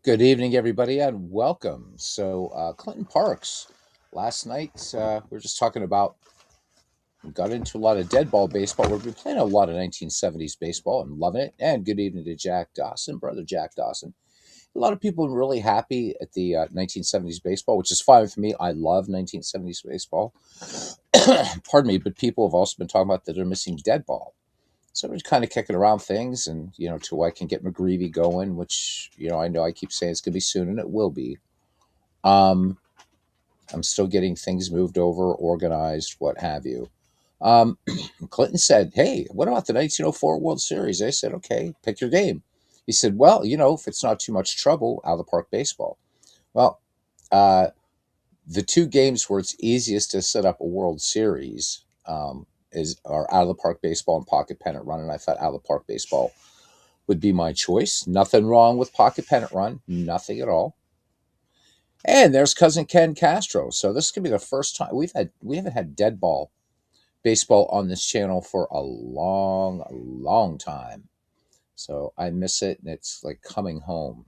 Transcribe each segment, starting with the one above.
Good evening, everybody, and welcome. Clinton Parks, last night we were just talking about, we got into a lot of dead ball baseball. We've been playing a lot of 1970s baseball and loving it. And good evening to Jack Dawson, brother Jack Dawson. A lot of people are really happy at the 1970s baseball, which is fine with me. I love 1970s baseball. Pardon me, but people have also been talking about that they're missing dead ball. So we're kind of kicking around things, and till I can get McGreevy going, which I know I keep saying it's going to be soon, and it will be. Um, I'm still getting things moved over, organized, what have you. Um, Clinton said, "Hey, what about the 1904 World Series?" I said, "Okay, pick your game." He said, "Well, if it's not too much trouble, out of the park baseball." Well, uh, the two games where it's easiest to set up a World Series are out of the park baseball and pocket pennant run, and I thought out of the park baseball would be my choice. Nothing wrong with pocket pennant run, nothing at all. And there's cousin Ken Castro. So this could be the first time we haven't had dead ball baseball on this channel for a long, long time. So I miss it, and it's like coming home.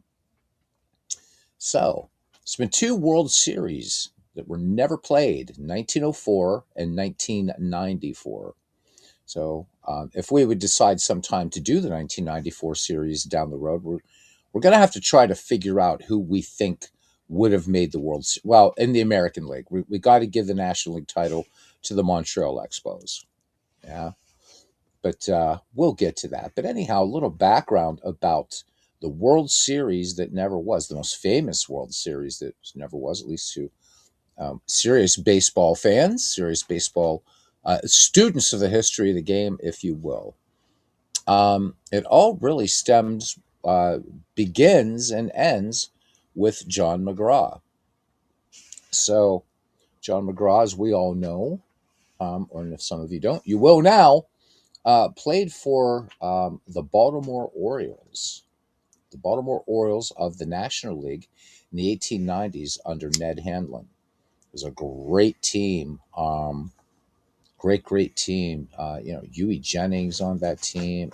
So it's been two World Series that were never played: 1904 and 1994. So if we would decide sometime to do the 1994 series down the road, we're going to have to try to figure out who we think would have made the World Series. Well, in the American League, we got to give the National League title to the Montreal Expos. Yeah, but we'll get to that. But anyhow, a little background about the World Series that never was, the most famous World Series that never was, at least to serious baseball fans, serious baseball students of the history of the game, if you will. It all really begins and ends with John McGraw. So, John McGraw, as we all know, or if some of you don't, you will now, played for the Baltimore Orioles. The Baltimore Orioles of the National League in the 1890s under Ned Hanlon. It was a great team. Great team. Huey Jennings on that team,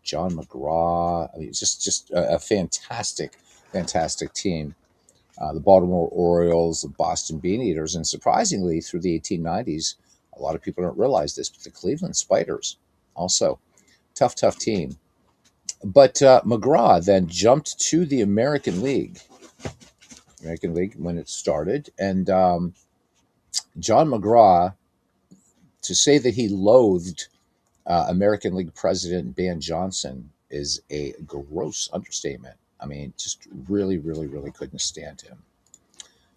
John McGraw. I mean, it's just a fantastic team. The Baltimore Orioles, the Boston Beaneaters, and surprisingly, through the 1890s, a lot of people don't realize this, but the Cleveland Spiders also tough team. But McGraw then jumped to the American League when it started, and John McGraw, to say that he loathed American League President Ban Johnson is a gross understatement. I mean, just really couldn't stand him.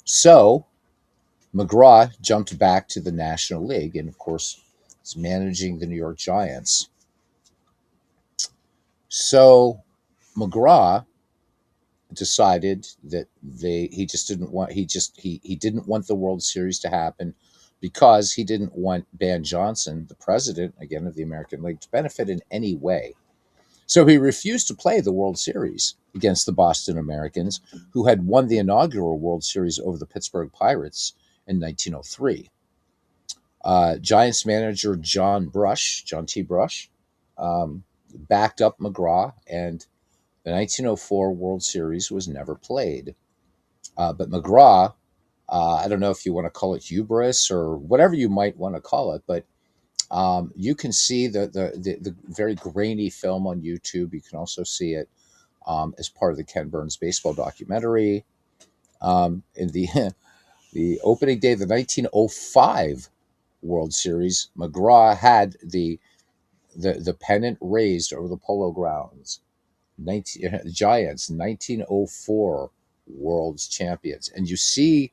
So McGraw jumped back to the National League, and of course, is managing the New York Giants. So McGraw decided that he just didn't want he didn't want the World Series to happen because he didn't want Ban Johnson, the president again of the American League, to benefit in any way. So he refused to play the World Series against the Boston Americans, who had won the inaugural World Series over the Pittsburgh Pirates in 1903. Giants manager John T. Brush, backed up McGraw, and the 1904 World Series was never played. But McGraw, I don't know if you want to call it hubris or whatever you might want to call it, but you can see the very grainy film on YouTube. You can also see it as part of the Ken Burns baseball documentary. In the the opening day of the 1905 World Series, McGraw had the pennant raised over the Polo Grounds. Giants, 1904 World's champions, and you'll see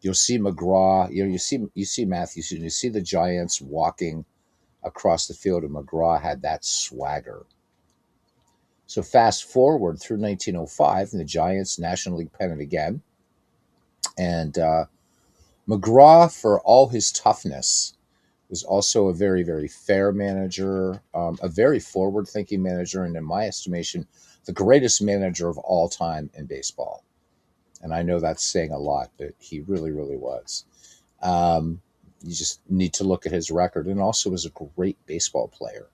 McGraw. You see Matthews. You see the Giants walking across the field, and McGraw had that swagger. So fast forward through 1905, and the Giants National League pennant again, and McGraw, for all his toughness, was also a very fair manager, a very forward-thinking manager, and in my estimation, the greatest manager of all time in baseball. And I know that's saying a lot, but he really was. You just need to look at his record, and also was a great baseball player,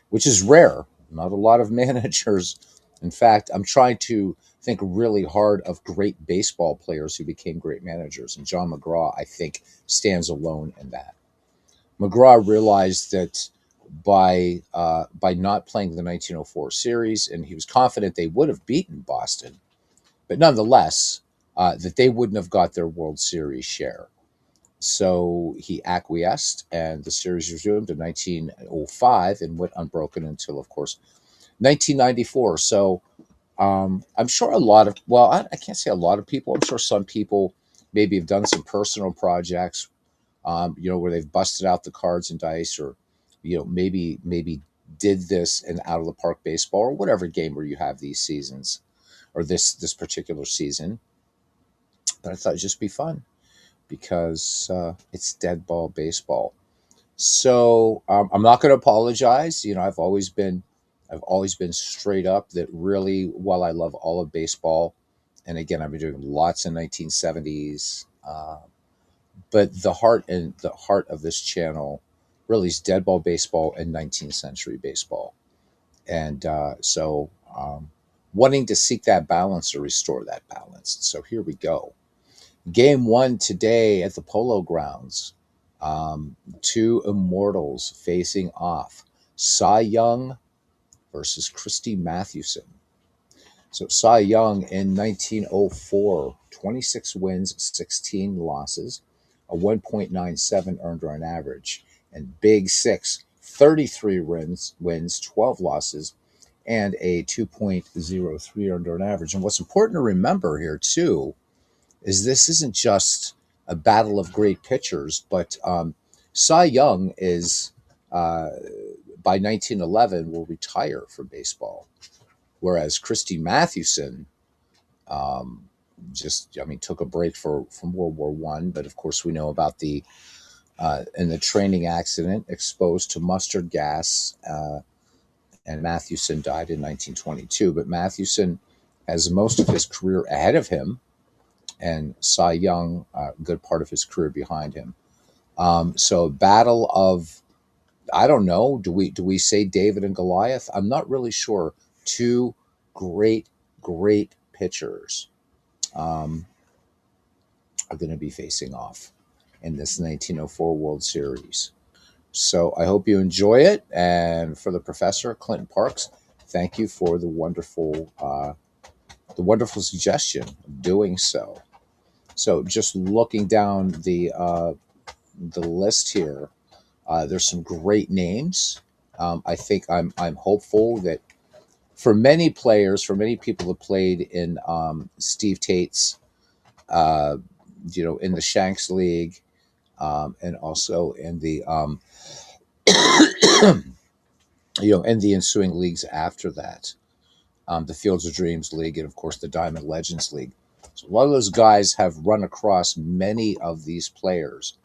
which is rare. Not a lot of managers In fact, I'm trying to think really hard of great baseball players who became great managers, and John McGraw, I think, stands alone in that. McGraw realized that by not playing the 1904 series, and he was confident they would have beaten Boston, but nonetheless, that they wouldn't have got their World Series share. So he acquiesced, and the series resumed in 1905 and went unbroken until, of course, 1994. So I'm sure a lot of, well, I can't say a lot of people. I'm sure some people maybe have done some personal projects, where they've busted out the cards and dice, or maybe did this in out of the park baseball or whatever game where you have these seasons or this particular season. But I thought it'd just be fun because it's dead ball baseball. So I'm not going to apologize. I've always been straight up that really, while I love all of baseball, and again, I've been doing lots in 1970s. But the heart of this channel really is dead ball baseball and 19th century baseball, and wanting to seek that balance or restore that balance. So here we go. Game one today at the Polo Grounds. Two immortals facing off. Cy Young versus Christy Mathewson. So Cy Young in 1904, 26 wins, 16 losses, a 1.97 earned run average. And Big Six, 33 wins, 12 losses, and a 2.03 earned run average. And what's important to remember here, too, is this isn't just a battle of great pitchers, but Cy Young is, by 1911, will retire from baseball, whereas Christy Mathewson um, took a break from World War One. But of course, we know about in the training accident, exposed to mustard gas, and Mathewson died in 1922. But Mathewson has most of his career ahead of him, and Cy Young, a good part of his career behind him. So, battle of, I don't know. Do we say David and Goliath? I'm not really sure. Two great, great pitchers um, are going to be facing off in this 1904 World Series. So I hope you enjoy it. And for the professor, Clinton Parks, thank you for the wonderful suggestion of doing so. So just looking down the list here, there's some great names. I think I'm hopeful that for many players, for many people that played in Steve Tate's, uh, in the Shanks League, and also in the in the ensuing leagues after that, the Fields of Dreams League, and of course the Diamond Legends League. So a lot of those guys have run across many of these players.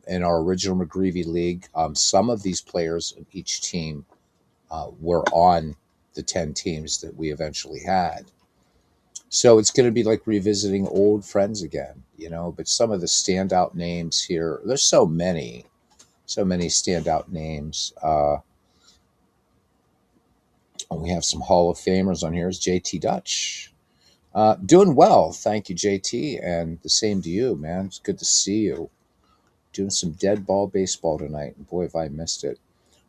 In our original McGreevy League, some of these players in each team were on the 10 teams that we eventually had. So it's going to be like revisiting old friends again, but some of the standout names here, there's so many standout names. We have some Hall of Famers on here. Is JT Dutch. Doing well. Thank you, JT. And the same to you, man. It's good to see you. Doing some dead ball baseball tonight. And boy, have I missed it.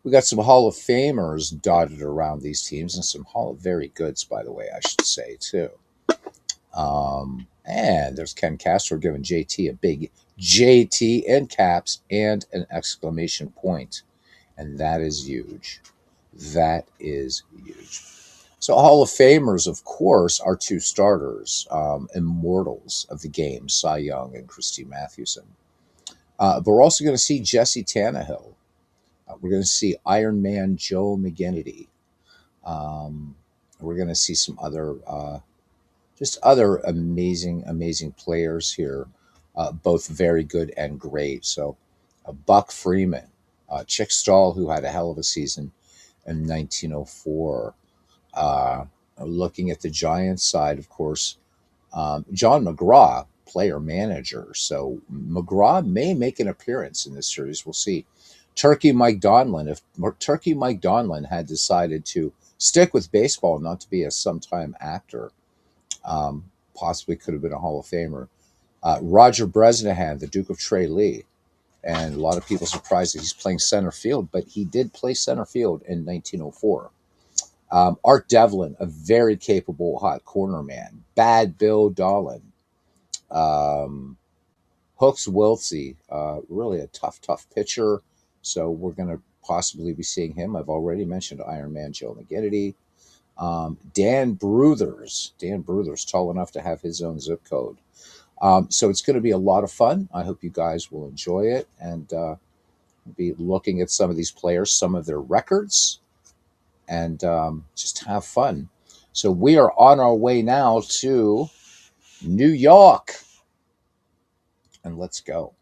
We got some Hall of Famers dotted around these teams, and some Hall of Very Goods, by the way, I should say, too. And there's Ken Castro giving JT a big JT in caps and an exclamation point. And that is huge. That is huge. So Hall of Famers, of course, are two starters, immortals of the game, Cy Young and Christy Mathewson. But we're also going to see Jesse Tannehill. We're going to see Iron Man Joe McGinnity. We're going to see some just other amazing, amazing players here, both very good and great. So Buck Freeman, Chick Stahl, who had a hell of a season in 1904. Looking at the Giants side, of course, John McGraw, player manager. So McGraw may make an appearance in this series. We'll see. Turkey Mike Donlin. If Turkey Mike Donlin had decided to stick with baseball, not to be a sometime actor. Possibly could have been a Hall of Famer. Roger Bresnahan, the Duke of Tralee, and a lot of people surprised that he's playing center field, but he did play center field in 1904. Art Devlin, a very capable hot corner man. Bad Bill Dolan. Um, Hooks Wiltsey, really a tough pitcher. So we're going to possibly be seeing him. I've already mentioned Iron Man Joe McGinnity. Dan Bruthers. Dan Bruthers, tall enough to have his own zip code. So it's going to be a lot of fun. I hope you guys will enjoy it and be looking at some of these players, some of their records, and just have fun. So we are on our way now to New York. And let's go.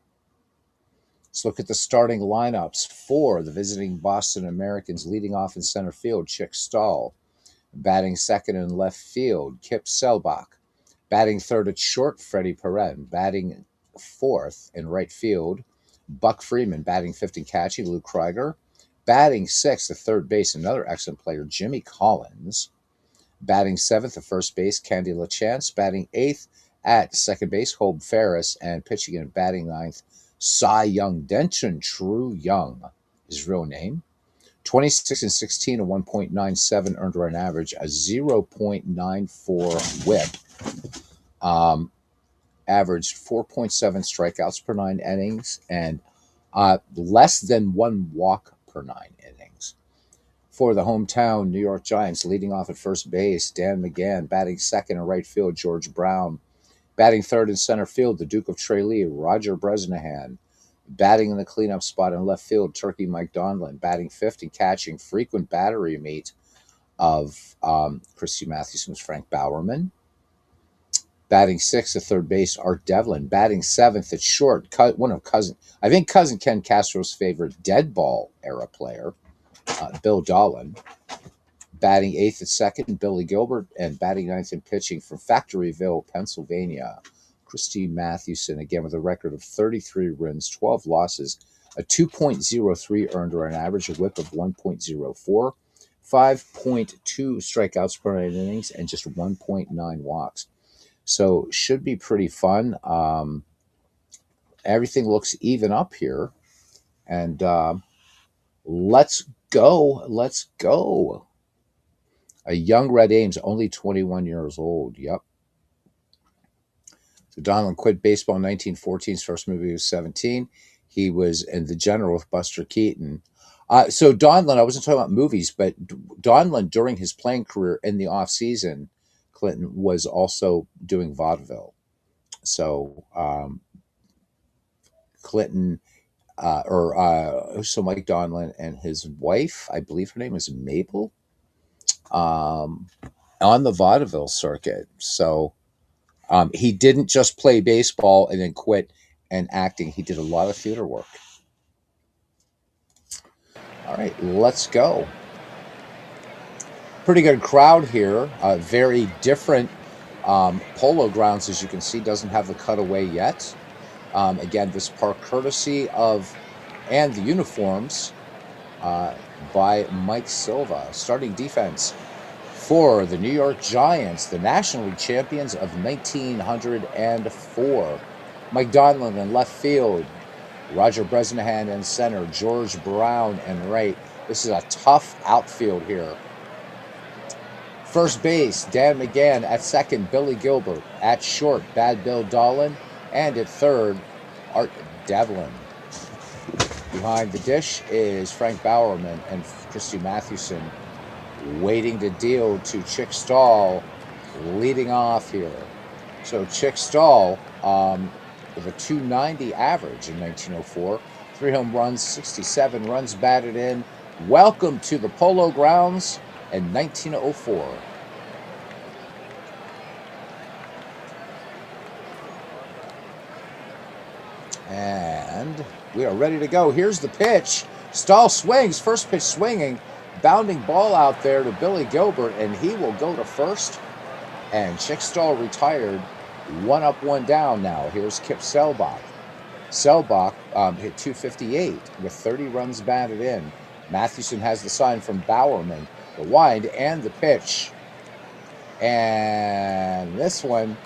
Let's look at the starting lineups for the visiting Boston Americans. Leading off in center field, Chick Stahl. Batting second in left field, Kip Selbach. Batting third at short, Freddie Perrin. Batting fourth in right field, Buck Freeman. Batting fifth and catching, Lou Krieger. Batting sixth at third base, another excellent player, Jimmy Collins. Batting seventh at first base, Candy LaChance. Batting eighth at second base, Hope Ferris. And pitching in batting ninth, Cy Young, Denton True Young, his real name. 26 and 16, a 1.97 earned run average, a 0.94 whip. Averaged 4.7 strikeouts per 9 innings and less than one walk per 9 innings. For the hometown New York Giants, leading off at first base, Dan McGann. Batting second in right field, George Brown. Batting third in center field, the Duke of Tralee, Roger Bresnahan. Batting in the cleanup spot in left field, Turkey Mike Donlin. Batting fifth and catching, frequent battery mate of Christy Mathewson's Frank Bowerman. Batting sixth at third base, Art Devlin. Batting seventh at short, one of cousin Ken Castro's favorite dead ball era player, Bill Dolan. Batting eighth at second, Billy Gilbert. And batting ninth in pitching from Factoryville, Pennsylvania, Christy Mathewson, again with a record of 33 wins, 12 losses, a 2.03 earned run average, a whip of 1.04, 5.2 strikeouts per 9 innings, and just 1.9 walks. So should be pretty fun. Everything looks even up here. And let's go. Let's go. A young Red Ames, only 21 years old. Yep. So Donlin quit baseball in 1914. His first movie was 17. He was in The General with Buster Keaton. So Donlin, I wasn't talking about movies, but Donlin, during his playing career in the off season, Clinton was also doing vaudeville. So Clinton, so Mike Donlin and his wife, I believe her name is Mabel, on the vaudeville circuit. So he didn't just play baseball and then quit and acting. He did a lot of theater work. All right, let's go. Pretty good crowd here. Very different Polo Grounds, as you can see, doesn't have the cutaway yet. Again, this park courtesy of, and the uniforms by Mike Silva. Starting defense for the New York Giants, the National League champions of 1904. Mike Donlin in left field, Roger Bresnahan in center, George Brown in right. This is a tough outfield here. First base, Dan McGann. At second, Billy Gilbert. At short, Bad Bill Dolan. And at third, Art Devlin. Behind the dish is Frank Bowerman and Christy Mathewson, waiting to deal to Chick Stahl, leading off here. So Chick Stahl, with a 290 average in 1904, 3 home runs, 67 runs batted in. Welcome to the Polo Grounds in 1904. And we are ready to go. Here's the pitch. Stahl swings, first pitch swinging, bounding ball out there to Billy Gilbert, and he will go to first. And Chick Stahl retired, 1 up, 1 down now. Here's Kip Selbach. Selbach hit 258 with 30 runs batted in. Mathewson has the sign from Bowerman. The wind and the pitch. And this one,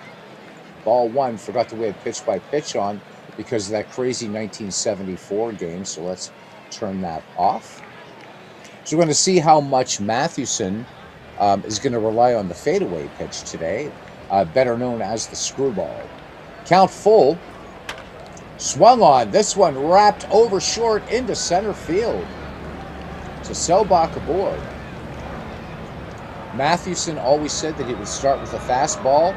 ball one, forgot that we had pitch by pitch on because of that crazy 1974 game. So let's turn that off. So we're going to see how much Mathewson is going to rely on the fadeaway pitch today, better known as the screwball. Count full. Swung on. This one wrapped over short into center field. So Selbach aboard. Mathewson always said that he would start with a fastball,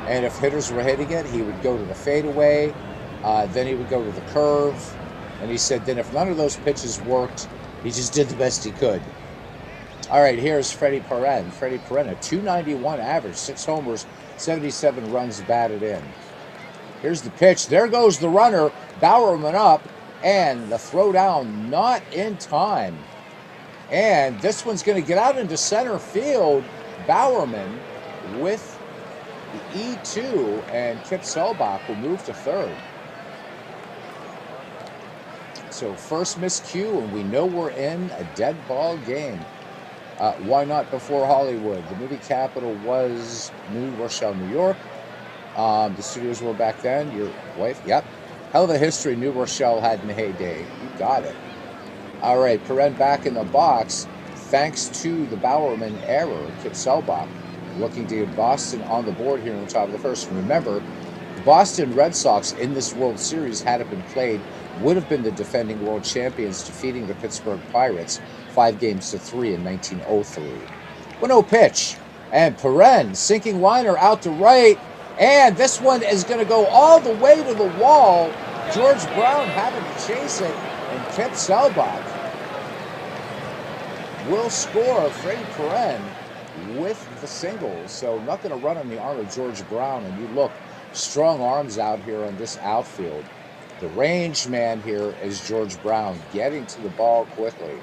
and if hitters were hitting it, he would go to the fadeaway, then he would go to the curve, and he said then if none of those pitches worked, he just did the best he could. All right, here's Freddie Perrin. Freddie Perrin, a .291 average, 6 homers, 77 runs batted in. Here's the pitch. There goes the runner. Bowerman up, and the throw down not in time. And this one's going to get out into center field. Bowerman with the E2, and Kip Selbach will move to third. So first miscue, and we know we're in a dead ball game. Why not before Hollywood? The movie capital was New Rochelle, New York. The studios were back then. Your wife, yep. Hell of a history New Rochelle had in the heyday. You got it. All right, Perrin back in the box. Thanks to the Bowerman error, Kip Selbach looking to get Boston on the board here in the top of the first. Remember, the Boston Red Sox in this World Series, had it been played, would have been the defending world champions, defeating the Pittsburgh Pirates 5-3 in 1903. 1-0 pitch, and Perrin sinking liner out to right, and this one is going to go all the way to the wall. George Brown having to chase it, and Kip Selbach will score. Freddie Perrin with the single. So nothing to run on the arm of George Brown, and you look, strong arms out here on this outfield. The range man here is George Brown, getting to the ball quickly.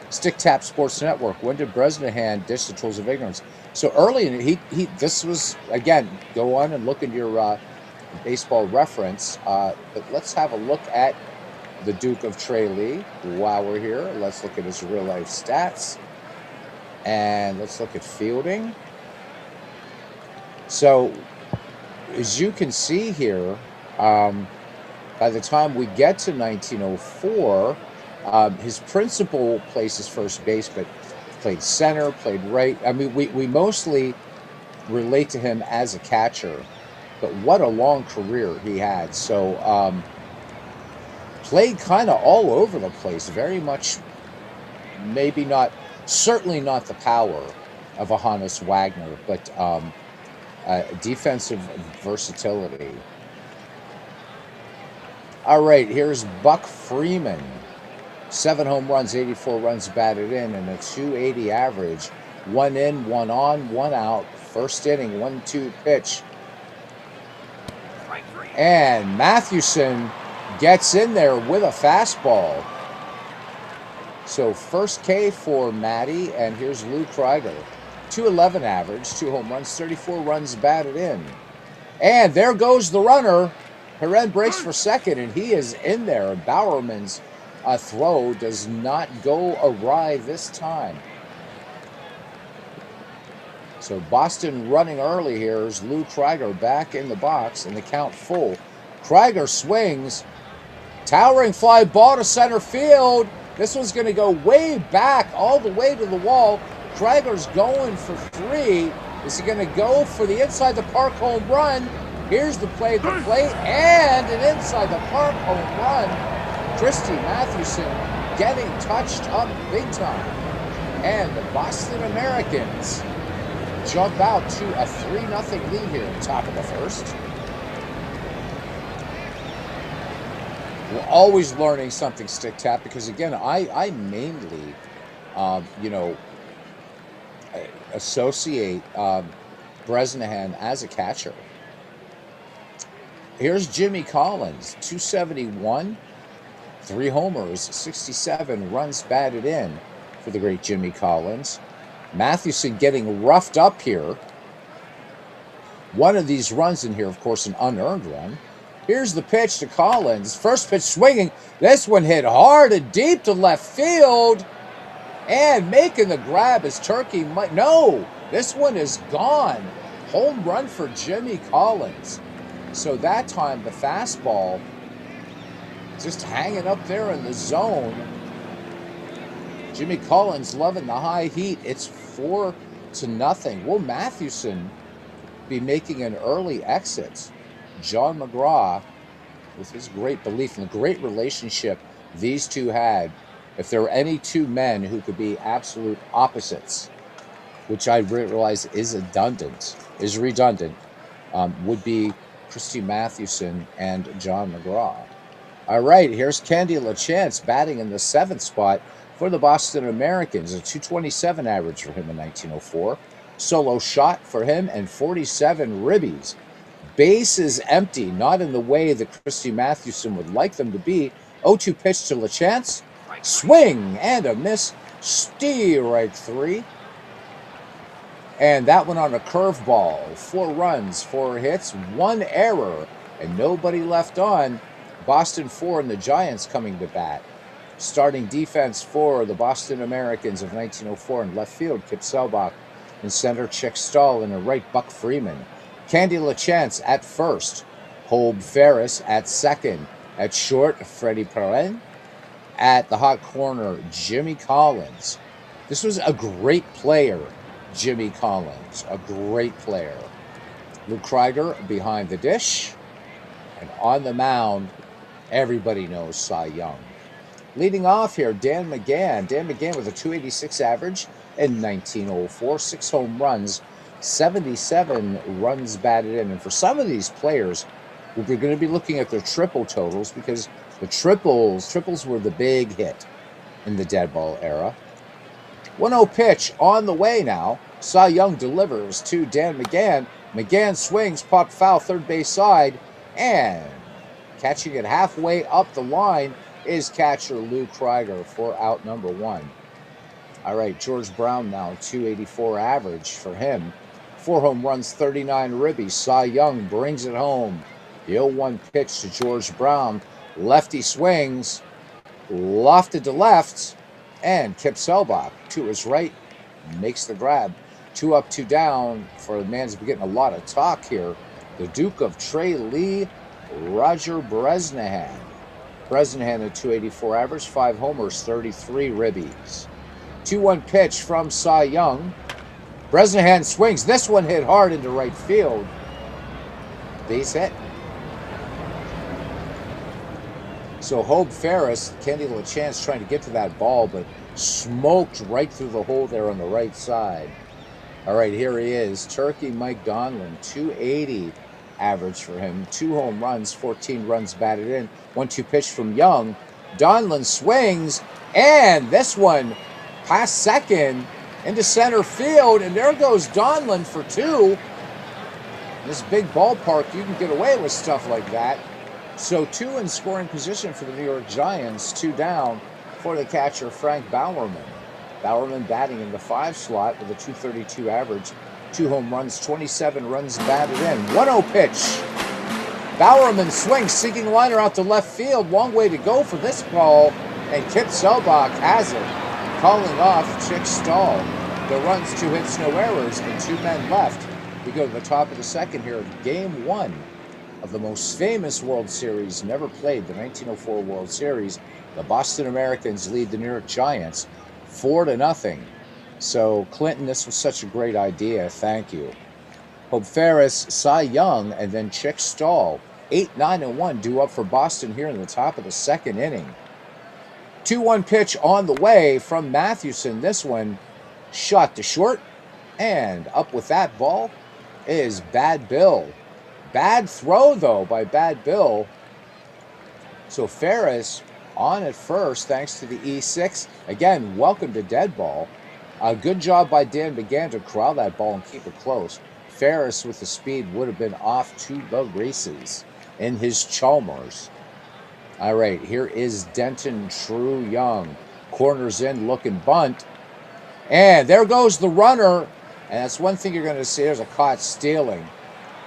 Stick Tap Sports Network. When did Bresnahan ditch the tools of ignorance? So early in it, this was, again, go on and look at your baseball reference. But let's have a look at the Duke of Tralee while we're here. Let's look at his real life stats. And let's look at fielding. So as you can see here, by the time we get to 1904, his principal plays is first base, but played center, played right. I mean, we mostly relate to him as a catcher, but what a long career he had. So played kind of all over the place, very much, maybe not, certainly not the power of a Hannes Wagner, but defensive versatility. All right, here's Buck Freeman. 7 home runs, 84 runs batted in, and a .280 average. 1 in, 1 on, 1 out. First inning, 1-2 pitch. And Mathewson gets in there with a fastball. So first K for Matty, and here's Lou Krieger. .211 average, 2 home runs, 34 runs batted in. And there goes the runner. Perrin breaks for second, and he is in there. Bowerman's throw does not go awry this time. So Boston running early here is Lou Krieger back in the box, and the count full. Krieger swings. Towering fly ball to center field. This one's going to go way back, all the way to the wall. Krieger's going for 3. Is he going to go for the inside the park home run? Here's the play at the plate, and an inside the park home run. Christy Mathewson getting touched up big time. And the Boston Americans jump out to a 3-0 lead here at the top of the first. We're always learning something, Stick Tap, because again, I mainly, associate Bresnahan as a catcher. Here's Jimmy Collins, .271, 3 homers, 67 runs batted in for the great Jimmy Collins. Mathewson getting roughed up here. One of these runs in here, of course, an unearned run. Here's the pitch to Collins. First pitch swinging. This one hit hard and deep to left field. And making the grab as Turkey might. No, this one is gone. Home run for Jimmy Collins. So that time the fastball just hanging up there in the zone. Jimmy Collins loving the high heat. It's 4-0. Will Mathewson be making an early exit? John McGraw, with his great belief and the great relationship these two had, if there were any two men who could be absolute opposites, which I realize is redundant, would be Christy Mathewson and John McGraw. All right, here's Candy LaChance batting in the 7th spot for the Boston Americans, a 227 average for him in 1904. Solo shot for him and 47 ribbies. Bases empty, not in the way that Christy Mathewson would like them to be. 0-2 pitch to LaChance. Swing and a miss. Strike 3. And that one on a curveball. 4 runs, 4 hits, 1 error, and nobody left on. Boston 4 and the Giants coming to bat. Starting defense for the Boston Americans of 1904 in left field, Kip Selbach. In center, Chick Stahl. In the right, Buck Freeman. Candy LaChance at first. Holb Ferris at second. At short, Freddie Perrin. At the hot corner, Jimmy Collins. This was a great player, Jimmy Collins. A great player. Lou Krieger behind the dish. And on the mound, everybody knows Cy Young. Leading off here, Dan McGann. Dan McGann with a 286 average in 1904. 6 home runs, 77 runs batted in. And for some of these players, we're going to be looking at their triple totals because the triples were the big hit in the dead ball era. 1-0 pitch on the way now. Cy Young delivers to Dan McGann. McGann swings, popped foul, third base side, and catching it halfway up the line is catcher Lou Krieger for out number 1. All right, George Brown now, 284 average for him. 4 home runs, 39 ribbies. Cy Young brings it home. The 0-1 pitch to George Brown. Lefty swings, lofted to left, and Kip Selbach to his right makes the grab. 2 up, 2 down for the man's been getting a lot of talk here. The Duke of Trey Lee, Roger Bresnahan. Bresnahan at 284 average, 5 homers, 33 ribbies. 2-1 pitch from Cy Young. Bresnahan swings. This one hit hard into right field. Base hit. So Hope Ferris, Candy LaChance trying to get to that ball, but smoked right through the hole there on the right side. All right, here he is. Turkey Mike Donlin, 280 average for him. 2 home runs, 14 runs batted in. 1-2 pitch from Young. Donlin swings, and this one past second into center field, and there goes Donlin for 2. This big ballpark, you can get away with stuff like that. So 2 in scoring position for the New York Giants, 2 down for the catcher Frank Bowerman. Bowerman batting in the 5 slot with a 232 average, 2 home runs, 27 runs batted in. 1-0 pitch. Bowerman swings, sinking liner out to left field. Long way to go for this ball, and Kip Selbach has it, calling off Chick Stahl. The runs, 2 hits, no errors, and 2 men left. We go to the top of the second here, game 1 of the most famous World Series never played, the 1904 World Series. The Boston Americans lead the New York Giants 4-0. So, Clinton, this was such a great idea. Thank you. Hope Ferris, Cy Young, and then Chick Stahl. 8-9-1 due up for Boston here in the top of the second inning. 2-1 pitch on the way from Mathewson. This one shot to short, and up with that ball is Bad Bill. Bad throw, though, by Bad Bill. So Ferris on at first, thanks to the E6. Again, welcome to dead ball. A good job by Dan McGann to corral that ball and keep it close. Ferris with the speed would have been off to the races in his Chalmers. All right, here is Denton True Young. Corners in, looking bunt. And there goes the runner. And that's one thing you're going to see. There's a caught stealing.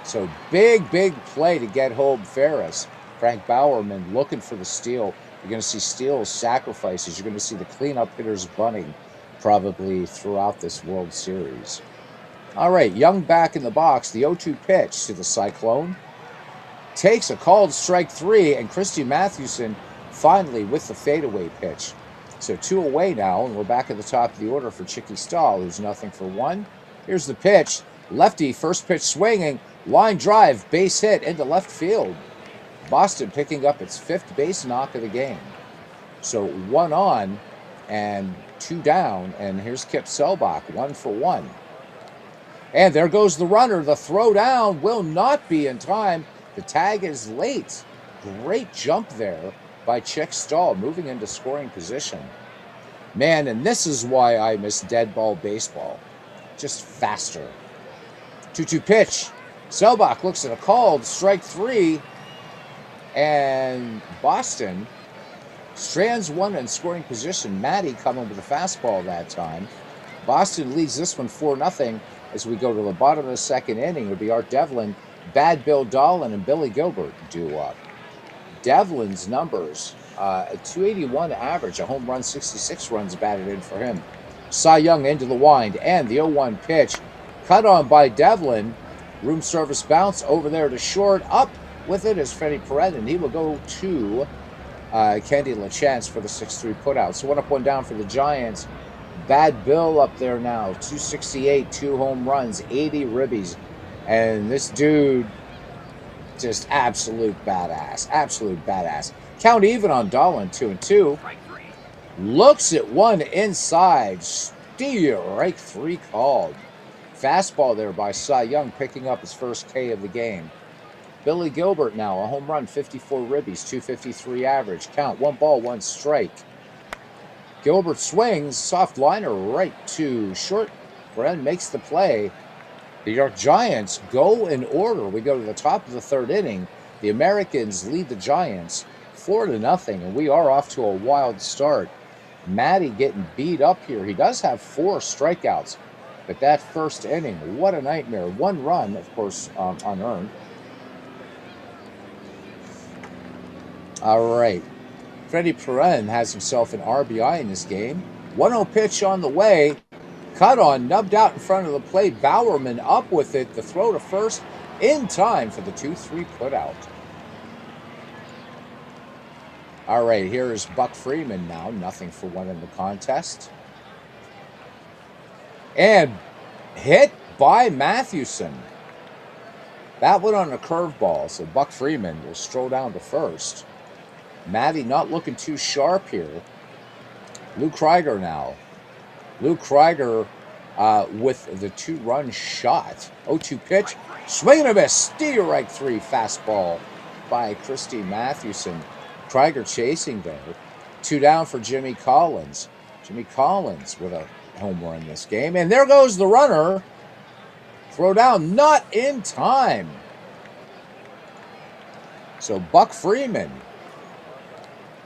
So big play to get home Ferris. Frank Bowerman looking for the steal. You're going to see steals, sacrifices. You're going to see the cleanup hitters bunting. probably throughout this World Series. All right, Young back in the box. The 0-2 pitch to the Cyclone. Takes a called strike 3, and Christy Mathewson finally with the fadeaway pitch. So 2 away now, and we're back at the top of the order for Chicky Stahl, who's 0-for-1. Here's the pitch. Lefty, first pitch swinging. Line drive, base hit into left field. Boston picking up its 5th base knock of the game. So 1 on and 2 down, and here's Kip Selbach, 1-for-1. And there goes the runner. The throw down will not be in time. The tag is late. Great jump there by Chick Stahl, moving into scoring position. Man, and this is why I miss dead ball baseball. Just faster. 2-2 pitch. Selbach looks at a called strike 3. And Boston strands 1 in scoring position. Matty coming with a fastball that time. Boston leads this one 4-0 as we go to the bottom of the 2nd inning. It'll be Art Devlin, Bad Bill Dolan, and Billy Gilbert due up. Devlin's numbers, a 281 average, a home run, 66 runs batted in for him. Cy Young into the wind, and the 0-1 pitch. Cut on by Devlin. Room service bounce over there to short. Up with it is Freddie Perez, and he will go to Kendy LaChance for the 6-3 putout. So 1 up, 1 down for the Giants. Bad Bill up there now, 268, 2 home runs, 80 ribbies. And this dude, just absolute badass. Absolute badass. Count even on Dolan, 2-2. Looks at one inside. Strike 3 called. Fastball there by Cy Young, picking up his first K of the game. Billy Gilbert now, a home run, 54 ribbies, 253 average. Count, 1 ball, 1 strike. Gilbert swings, soft liner right to short. Bren makes the play. The York Giants go in order. We go to the top of the 3rd inning. The Americans lead the Giants 4-0, and we are off to a wild start. Matty getting beat up here. He does have 4 strikeouts, but that 1st inning, what a nightmare. 1 run, of course, unearned. All right. Freddie Perez has himself an RBI in this game. 1-0 pitch on the way. Cut on, nubbed out in front of the plate. Bowerman up with it. The throw to first in time for the 2-3 putout. All right, here is Buck Freeman now. 0-for-1 in the contest. And hit by Mathewson. That went on a curveball, so Buck Freeman will stroll down to first. Matty not looking too sharp here. Lou Krieger now. Lou Krieger with the 2-run shot. 0-2 pitch. Swing and a miss. Strike 3 fastball by Christy Mathewson. Krieger chasing there. 2 down for Jimmy Collins. Jimmy Collins with a home run in this game. And there goes the runner. Throw down, not in time. So Buck Freeman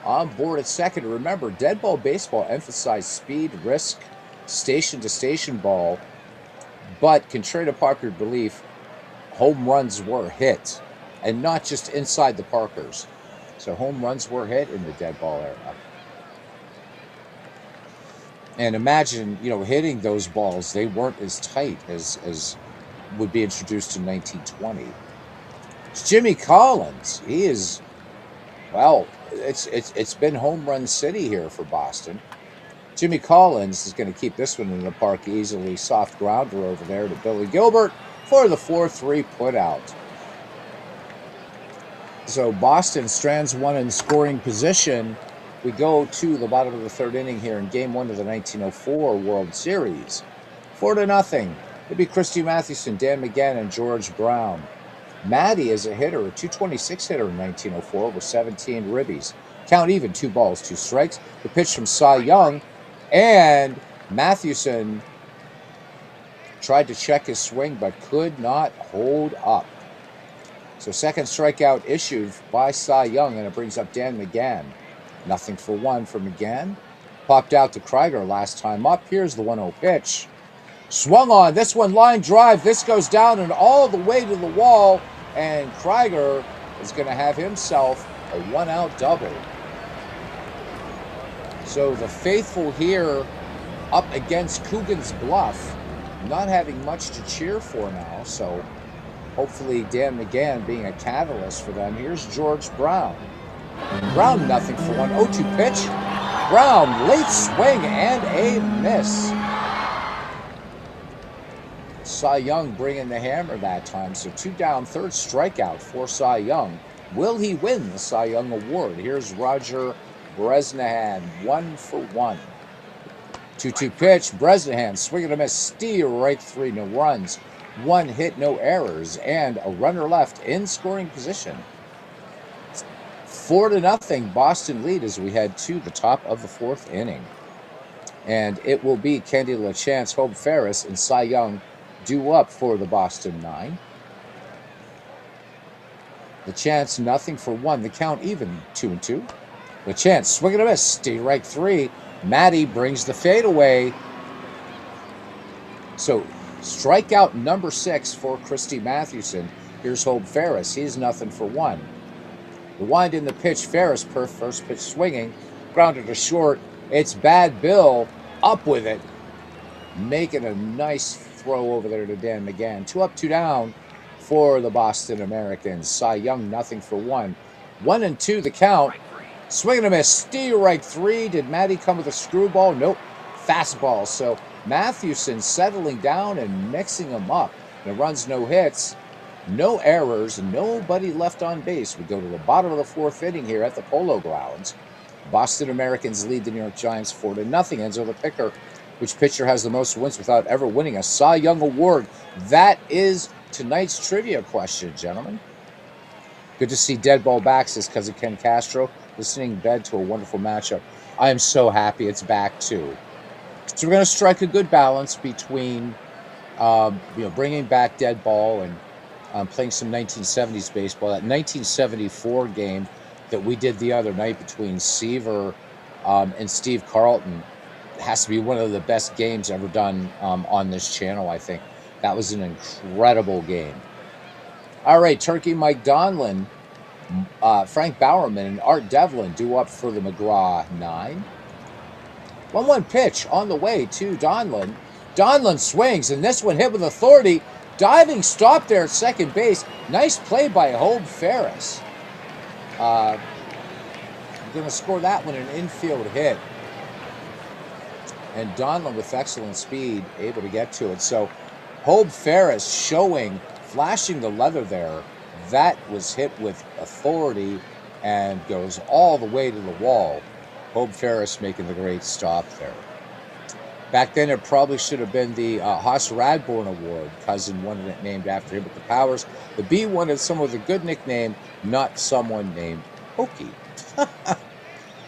on board at second. Remember, dead ball baseball emphasized speed, risk, station-to-station ball. But contrary to popular belief, home runs were hit. And not just inside the Parkers. So home runs were hit in the dead ball era. And imagine, hitting those balls, they weren't as tight as would be introduced in 1920. It's Jimmy Collins. He is, well, it's been home run city here for Boston. Jimmy Collins is going to keep this one in the park easily. Soft grounder over there to Billy Gilbert for the 4-3 putout. So Boston strands 1 in scoring position. We go to the bottom of the 3rd inning here in Game 1 of the 1904 World Series. 4-0. It'd be Christy Mathewson, Dan McGann, and George Brown. Matty is a hitter, a 226 hitter in 1904 with 17 ribbies. Count even, 2 balls, 2 strikes. The pitch from Cy Young, and Mathewson tried to check his swing but could not hold up. So second strikeout issued by Cy Young, and it brings up Dan McGann. 0-for-1 for McGann. Popped out to Krieger last time up. Here's the 1-0 pitch. Swung on. This one line drive. This goes down and all the way to the wall. And Krieger is going to have himself a 1-out double. So the faithful here up against Coogan's Bluff. Not having much to cheer for now, so hopefully Dan McGann being a catalyst for them. Here's George Brown. Brown nothing for 1. 0-2 pitch. Brown late swing and a miss. Cy Young bringing the hammer that time. So 2 down, 3rd strikeout for Cy Young. Will he win the Cy Young Award? Here's Roger Bresnahan, 1 for 1. 2-2 pitch. Bresnahan swing and a miss. Steal right 3, no runs. 1 hit, no errors, and a runner left in scoring position. 4-0 Boston lead as we head to the top of the 4th inning. And it will be Kendy LaChance, Hope Ferris, and Cy Young due up for the Boston 9. LaChance nothing for 1. The count even, 2-2. LaChance swing and a miss. Stay right 3. Matty brings the fadeaway. So strikeout number 6 for Christy Mathewson. Here's Hope Ferris. He's nothing for 1. The wind in the pitch. Ferris per first pitch swinging. Grounded to short. It's Bad Bill up with it. Making a nice throw over there to Dan McGann. 2 up, 2 down for the Boston Americans. Cy Young nothing for 1. 1-2 the count. Swing and a miss. Steal right 3. Did Matty come with a screwball? Nope. Fastball. So Mathewson settling down and mixing them up. No runs, no hits, no errors, nobody left on base. We go to the bottom of the 4th inning here at the Polo Grounds. Boston Americans lead the New York Giants 4-0. Enzo the picker. Which pitcher has the most wins without ever winning a Cy Young Award? That is tonight's trivia question, gentlemen. Good to see Deadball back, says cousin Ken Castro. Listening bed to a wonderful matchup. I am so happy it's back too. So we're going to strike a good balance between, bringing back Deadball and playing some 1970s baseball. That 1974 game that we did the other night between Seaver and Steve Carlton has to be one of the best games ever done on this channel, I think. That was an incredible game. All right, Turkey Mike Donlin, Frank Bowerman, and Art Devlin due up for the McGraw 9. 1-1 pitch on the way to Donlin. Donlin swings, and this one hit with authority. Diving stop there at second base. Nice play by Hope Ferris. I'm going to score that one an infield hit. And Donlin with excellent speed, able to get to it. So Hope Ferris showing, flashing the leather there. That was hit with authority and goes all the way to the wall. Hope Ferris making the great stop there. Back then, it probably should have been the Haas Radborn Award. Cousin wanted it named after him, but the Powers. The B wanted someone with a good nickname, not someone named Hokey.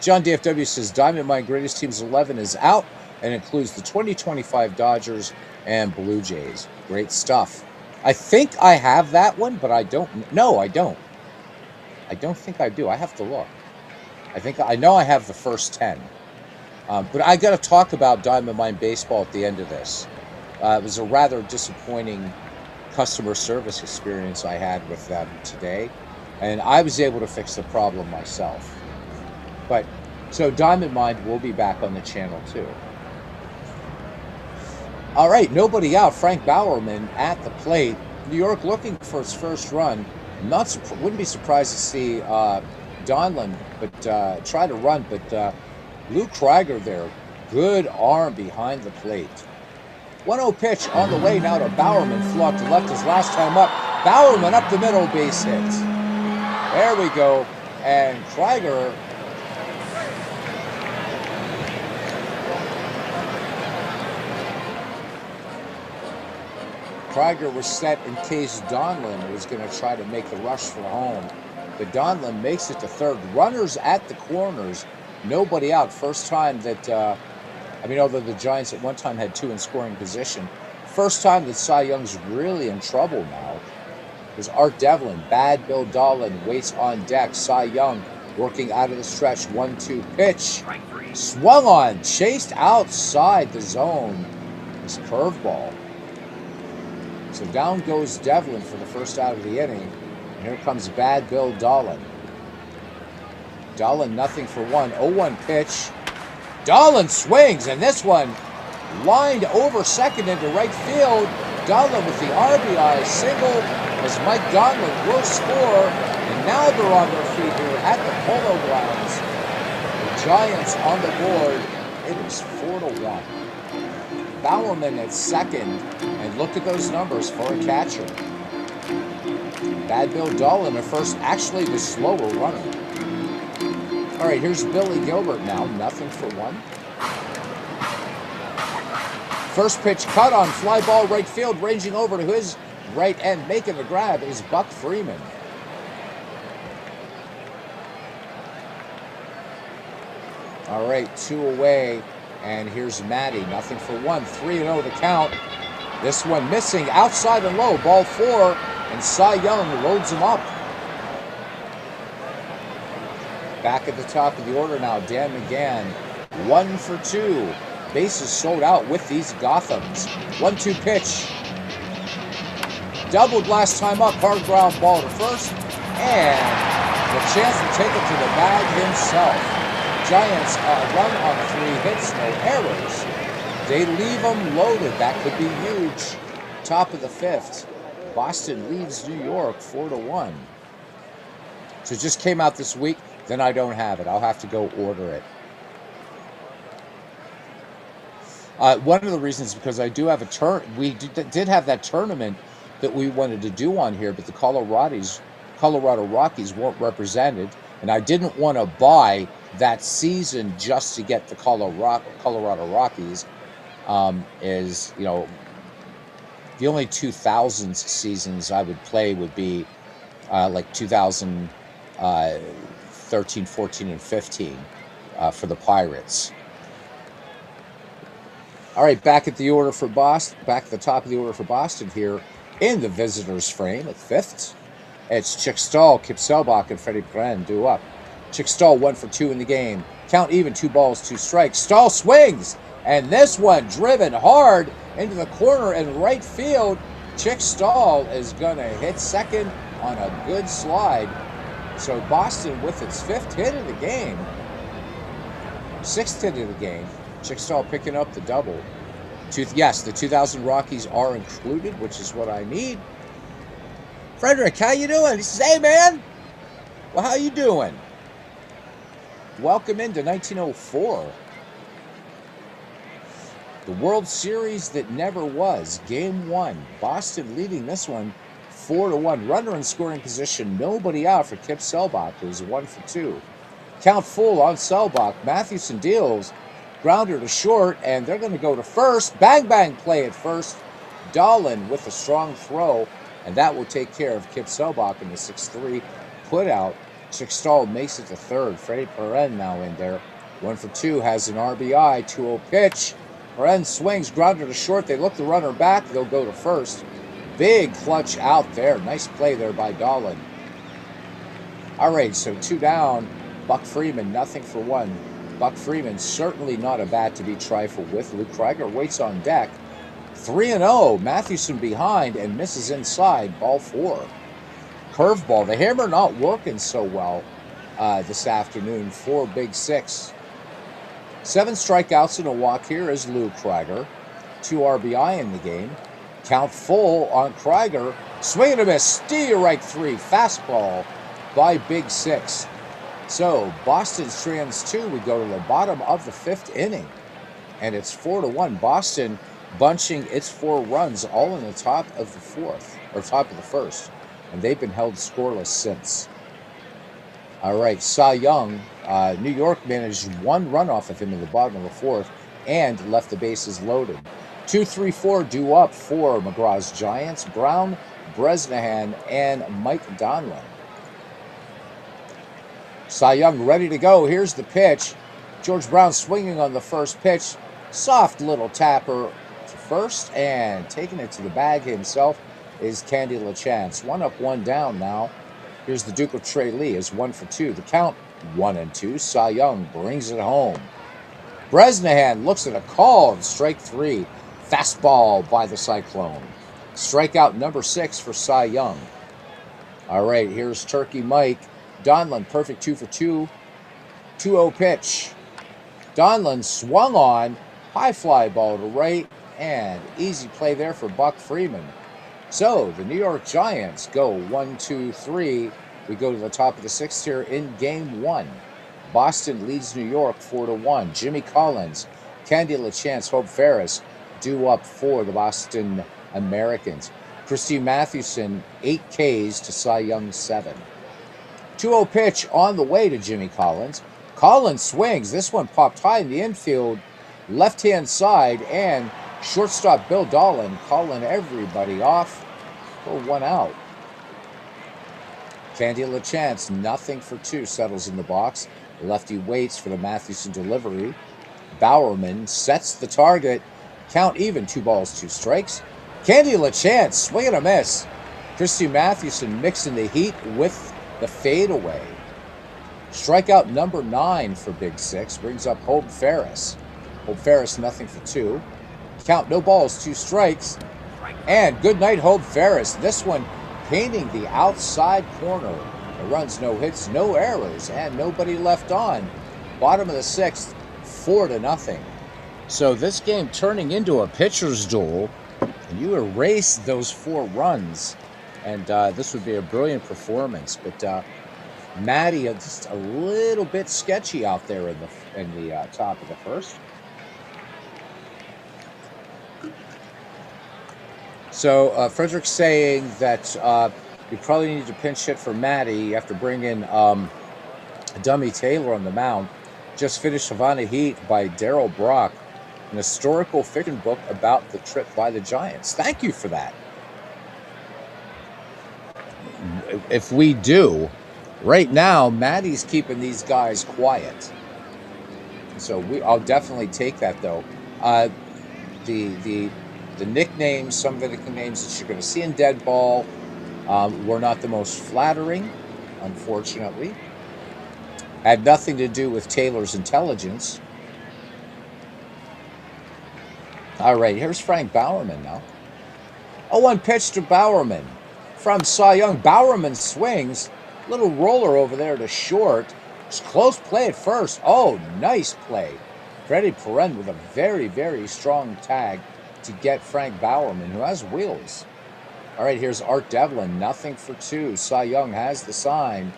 John DFW says, Diamond Mine Greatest Teams 11 is out and includes the 2025 Dodgers and Blue Jays. Great stuff. I think I have that one, but I don't. No, I don't. I don't think I do. I have to look. I know I have the first 10. But I got to talk about Diamond Mine Baseball at the end of this. It was a rather disappointing customer service experience I had with them today. And I was able to fix the problem myself. But so Diamond Mine will be back on the channel too. All right, nobody out. Frank Bowerman at the plate. New York looking for its first run. Wouldn't be surprised to see Donlin, but try to run. But Luke Krieger there, good arm behind the plate. 1-0 pitch on the way now to Bowerman. Flew out to left his last time up. Bowerman up the middle, base hit. There we go. And Krieger. Krieger was set in case Donlin was going to try to make the rush for home. But Donlin makes it to third. Runners at the corners. Nobody out. First time that, although the Giants at one time had 2 in scoring position, first time that Cy Young's really in trouble now. There's Art Devlin. Bad Bill Dolan waits on deck. Cy Young working out of the stretch. 1-2 pitch. Swung on. Chased outside the zone. This curveball. So down goes Devlin for the first out of the inning. And here comes Bad Bill Dolan. Dolan nothing for 1. 0-1 pitch. Dolan swings, and this one Lined over second into right field. Donlin with the RBI single as Mike Donlin will score. And now they're on their feet here at the Polo Grounds. The Giants on the board. It is 4-1. Bowerman at second. And look at those numbers for a catcher. Bad Bill Dolan at first, actually the slower runner. All right, here's Billy Gilbert now, nothing for one. First pitch cut on fly ball right field, ranging over to his right end, making the grab is Buck Freeman. All right, 2 away, and here's Matty, nothing for one. 3-0 the count. This one missing, outside and low, ball 4, and Cy Young loads him up. Back at the top of the order now, Dan McGann, 1 for 2. Bases sold out with these Gothams. 1-2 pitch. Doubled last time up, hard ground ball to first, and the chance to take it to the bag himself. Giants run on 3 hits, no errors. They leave them loaded. That could be huge. Top of the 5th. Boston leads New York 4-1. So it just came out this week. Then I don't have it. I'll have to go order it. One of the reasons is because I do have a we did have that tournament that we wanted to do on here, but the Colorado Rockies weren't represented, and I didn't want to buy that season just to get the Colorado Rockies. Is, you know, the only 2000s seasons I would play would be like 2013, 14, and 15 for the Pirates. All right, back at the order for Boston. Back at the top of the order for Boston here in the visitors' frame at 5th. It's Chick Stahl, Kip Selbach, and Freddie Perrin due up. Chick Stahl 1 for 2 in the game. Count even, 2 balls, 2 strikes. Stahl swings, and this one driven hard into the corner and right field. Chick Stahl is going to hit second on a good slide. So Boston with its 5th hit of the game, 6th hit of the game. Chick Stahl picking up the double. Yes, the 2000 Rockies are included, which is what I need. Frederick, how you doing? He says, hey, man. Well, how you doing? Welcome into 1904. The World Series that never was. Game 1. Boston leading this one 4-1. Runner in scoring position. Nobody out for Kip Selbach, who's 1 for 2. Count full on Selbach. Mathewson deals. Grounder to short, and they're going to go to first. Bang, bang play at first. Dahlin with a strong throw, and that will take care of Kip Selbach in the 6-3 put out. Chick Stahl makes it to third. Freddie Perrin now in there. 1 for 2, has an RBI. 2-0 pitch. Perrin swings, grounder to short. They look the runner back. They'll go to first. Big clutch out there. Nice play there by Dahlin. All right, so 2 down. Buck Freeman, nothing for 1. Buck Freeman, certainly not a bat to be trifled with. Luke Krieger waits on deck. 3-0. Mathewson behind and misses inside. Ball 4. Curveball. The hammer not working so well this afternoon. 4 big 6. 7 strikeouts and a walk here is Luke Krieger. 2 RBI in the game. Count full on Krieger. Swing and a miss. Steer right 3. Fastball by big 6. So, Boston strands 2. We go to the bottom of the 5th inning. And it's 4-1. Boston bunching its 4 runs all in the top of the 4th, or top of the 1st. And they've been held scoreless since. All right, Cy Young. New York managed 1 run off of him in the bottom of the 4th and left the bases loaded. 2-3-4 due up for McGraw's Giants. Brown, Bresnahan, and Mike Donlin. Cy Young ready to go. Here's the pitch. George Brown swinging on the first pitch. Soft little tapper to first, and taking it to the bag himself is Candy LaChance. 1 up, 1 down now. Here's the Duke of Trey Lee is 1 for 2. The count 1-2. Cy Young brings it home. Bresnahan looks at a call and strike 3. Fastball by the Cyclone. Strikeout number 6 for Cy Young. All right, here's Turkey Mike. Donlin, perfect 2 for 2. 2-0 pitch. Donlin swung on, High fly ball to right, and easy play there for Buck Freeman. So the New York Giants go 1, 2, 3. We go to the top of the sixth here in game one. Boston leads New York 4-1. Jimmy Collins, Candy LaChance, Hope Ferris due up for the Boston Americans. Christy Mathewson, 8 Ks to Cy Young 7. 2-0 pitch on the way to Jimmy Collins. Collins swings. This one popped high in the infield, left-hand side, and shortstop Bill Dolan calling everybody off for 1 out. Candy LaChance, nothing for 2, settles in the box. Lefty waits for the Mathewson delivery. Bowerman sets the target. Count even, 2 balls, 2 strikes. Candy LaChance, swing and a miss. Christy Mathewson mixing the heat with the fadeaway. Strikeout number 9 for Big Six brings up Hope Ferris. Hope Ferris, nothing for 2. Count, no balls, 2 strikes. And good night, Hope Ferris. This one painting the outside corner. The runs, no hits, no errors, and nobody left on. Bottom of the 6th, 4-0. So this game turning into a pitcher's duel, and you erase those 4 runs, and this would be a brilliant performance. But Matty just a little bit sketchy out there in the top of the first. So Frederick's saying that you probably need to pinch hit for Matty. You have to bring in Dummy Taylor on the mound. Just finished Havana Heat by Daryl Brock, an historical fiction book about the trip by the Giants. Thank you for that. If we do, right now, Matty's keeping these guys quiet. So I'll definitely take that, though. The nicknames, some of the nicknames that you're going to see in Dead Ball were not the most flattering, unfortunately. Had nothing to do with Taylor's intelligence. All right, here's Frank Bowerman now. 0-1 pitch to Bowerman from Cy Young. Bowerman swings. Little roller over there to short. It's close play at first. Oh, nice play. Freddie Perrin with a very, very strong tag to get Frank Bowerman, who has wheels. All right, here's Art Devlin. Nothing for 2. Cy Young has the sign.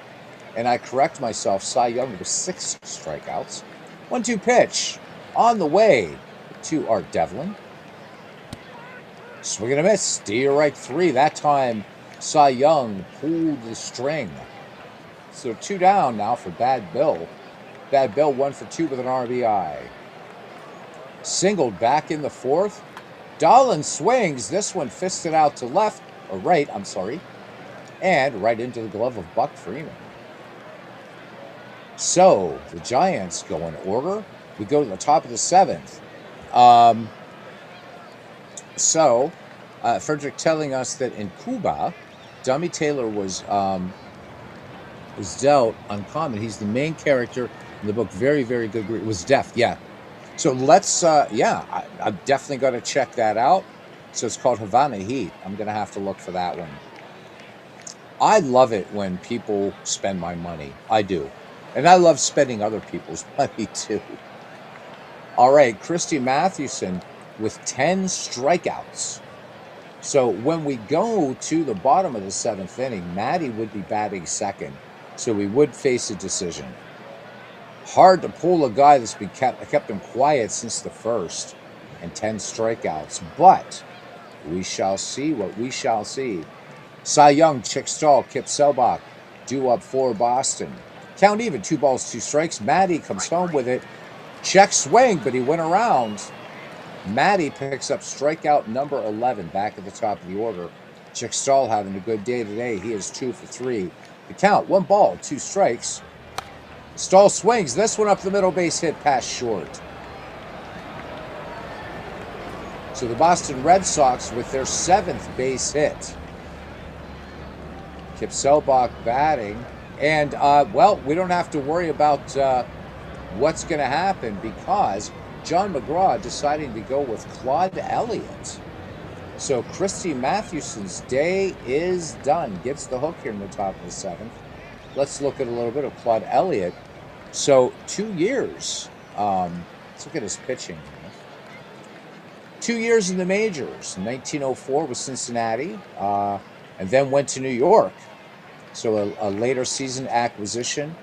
And I correct myself. Cy Young with 6 strikeouts. 1-2 pitch on the way to Art Devlin. Swing and a miss. Steer right 3. That time, Cy Young pulled the string. So 2 down now for Bad Bill. Bad Bill 1 for 2 with an RBI. Singled back in the 4th. Dolan swings. This one fisted out to left, or right, I'm sorry. And right into the glove of Buck Freeman. So the Giants go in order. We go to the top of the 7th. Frederick telling us that in Cuba, Dummy Taylor was dealt uncommon. He's the main character in the book. Very, very good. It was deaf, yeah. So let's, I've definitely got to check that out. So it's called Havana Heat. I'm going to have to look for that one. I love it when people spend my money. I do. And I love spending other people's money too. All right, Christy Mathewson with 10 strikeouts. So when we go to the bottom of the 7th inning, Matty would be batting second. So we would face a decision. Hard to pull a guy that's been kept him quiet since the first, and 10 strikeouts. But we shall see what we shall see. Cy Young, Chick Stahl, Kip Selbach due up for Boston. Count even, 2 balls, 2 strikes. Matty comes home with it. Check swing, but he went around. Matty picks up strikeout number 11 back at the top of the order. Chick Stahl having a good day today. He is 2 for 3. The count, 1 ball, 2 strikes. Stahl swings. This one up the middle, base hit past short. So the Boston Red Sox with their 7th base hit. Kip Selbach batting. And, we don't have to worry about what's going to happen because John McGraw deciding to go with Claude Elliott. So Christy Mathewson's day is done. Gets the hook here in the top of the 7th. Let's look at a little bit of Claude Elliott. So 2 years. Let's look at his pitching here. 2 years in the majors, 1904 with Cincinnati, and then went to New York. So a later season acquisition,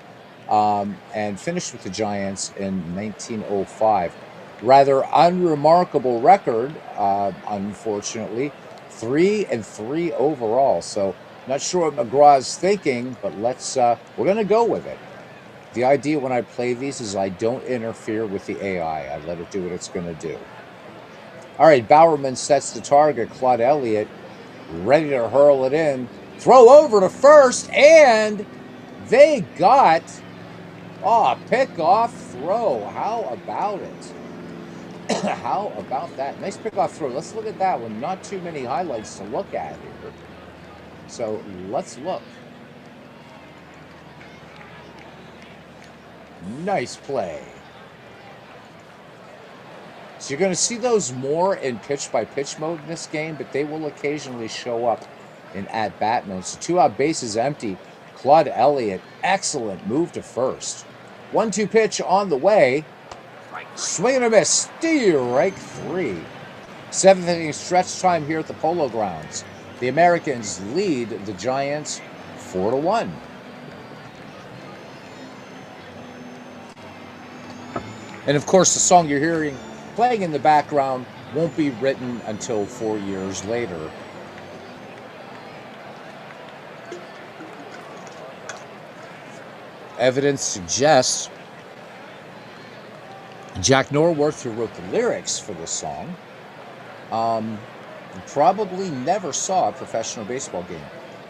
and finished with the Giants in 1905. Rather unremarkable record, unfortunately. 3-3 overall. So not sure what McGraw's thinking, but we're going to go with it. The idea when I play these is I don't interfere with the AI. I let it do what it's going to do. All right, Bowerman sets the target. Claude Elliott ready to hurl it in. Throw over to first, and they got a pickoff throw. How about it? How about that? Nice pickoff throw. Let's look at that one. Not too many highlights to look at here. So let's look. Nice play. So you're going to see those more in pitch-by-pitch mode in this game, but they will occasionally show up in at-bat mode. So 2 out, bases empty. Claude Elliott, excellent move to first. 1-2 pitch on the way. Swing and a miss. Strike 3. 7th inning stretch time here at the Polo Grounds. The Americans lead the Giants 4-1. And of course, the song you're hearing playing in the background won't be written until 4 years later. Evidence suggests Jack Norworth, who wrote the lyrics for this song, probably never saw a professional baseball game.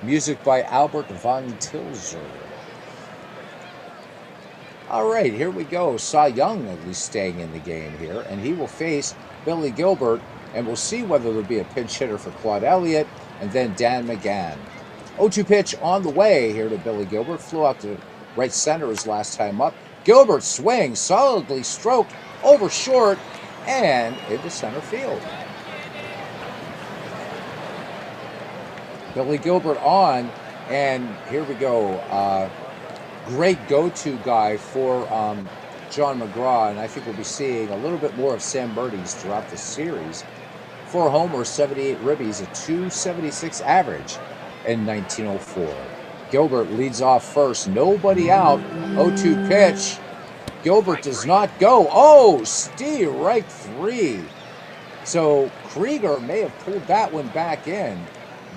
Music by Albert von Tilzer. All right, here we go. Cy Young at least staying in the game here, and he will face Billy Gilbert, and we'll see whether there'll be a pinch hitter for Claude Elliott and then Dan McGann. 0-2 pitch on the way here to Billy Gilbert. Flew out to right center his last time up. Gilbert swings, solidly stroked over short and into center field. Billy Gilbert on, and here we go. Great go-to guy for John McGraw, and I think we'll be seeing a little bit more of Sam Burdies throughout the series. 4 homers, 78 ribbies, a .276 average in 1904. Gilbert leads off first, nobody out. 0-2 pitch. Gilbert does not go. Oh, strike 3. So Krieger may have pulled that one back in,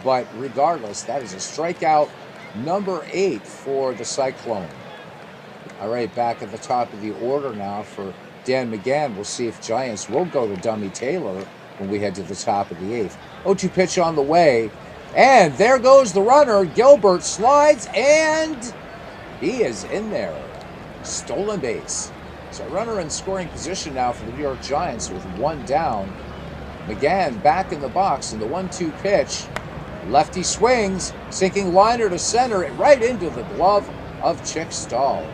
but regardless, that is a strikeout. Number 8 for the Cyclone. All right, back at the top of the order now for Dan McGann. We'll see if Giants will go to Dummy Taylor when we head to the top of the 8th. 0-2 pitch on the way. And there goes the runner. Gilbert slides, and he is in there. Stolen base. So runner in scoring position now for the New York Giants with 1 down. McGann back in the box in the 1-2 pitch. Lefty swings, sinking liner to center, right into the glove of Chick Stahl.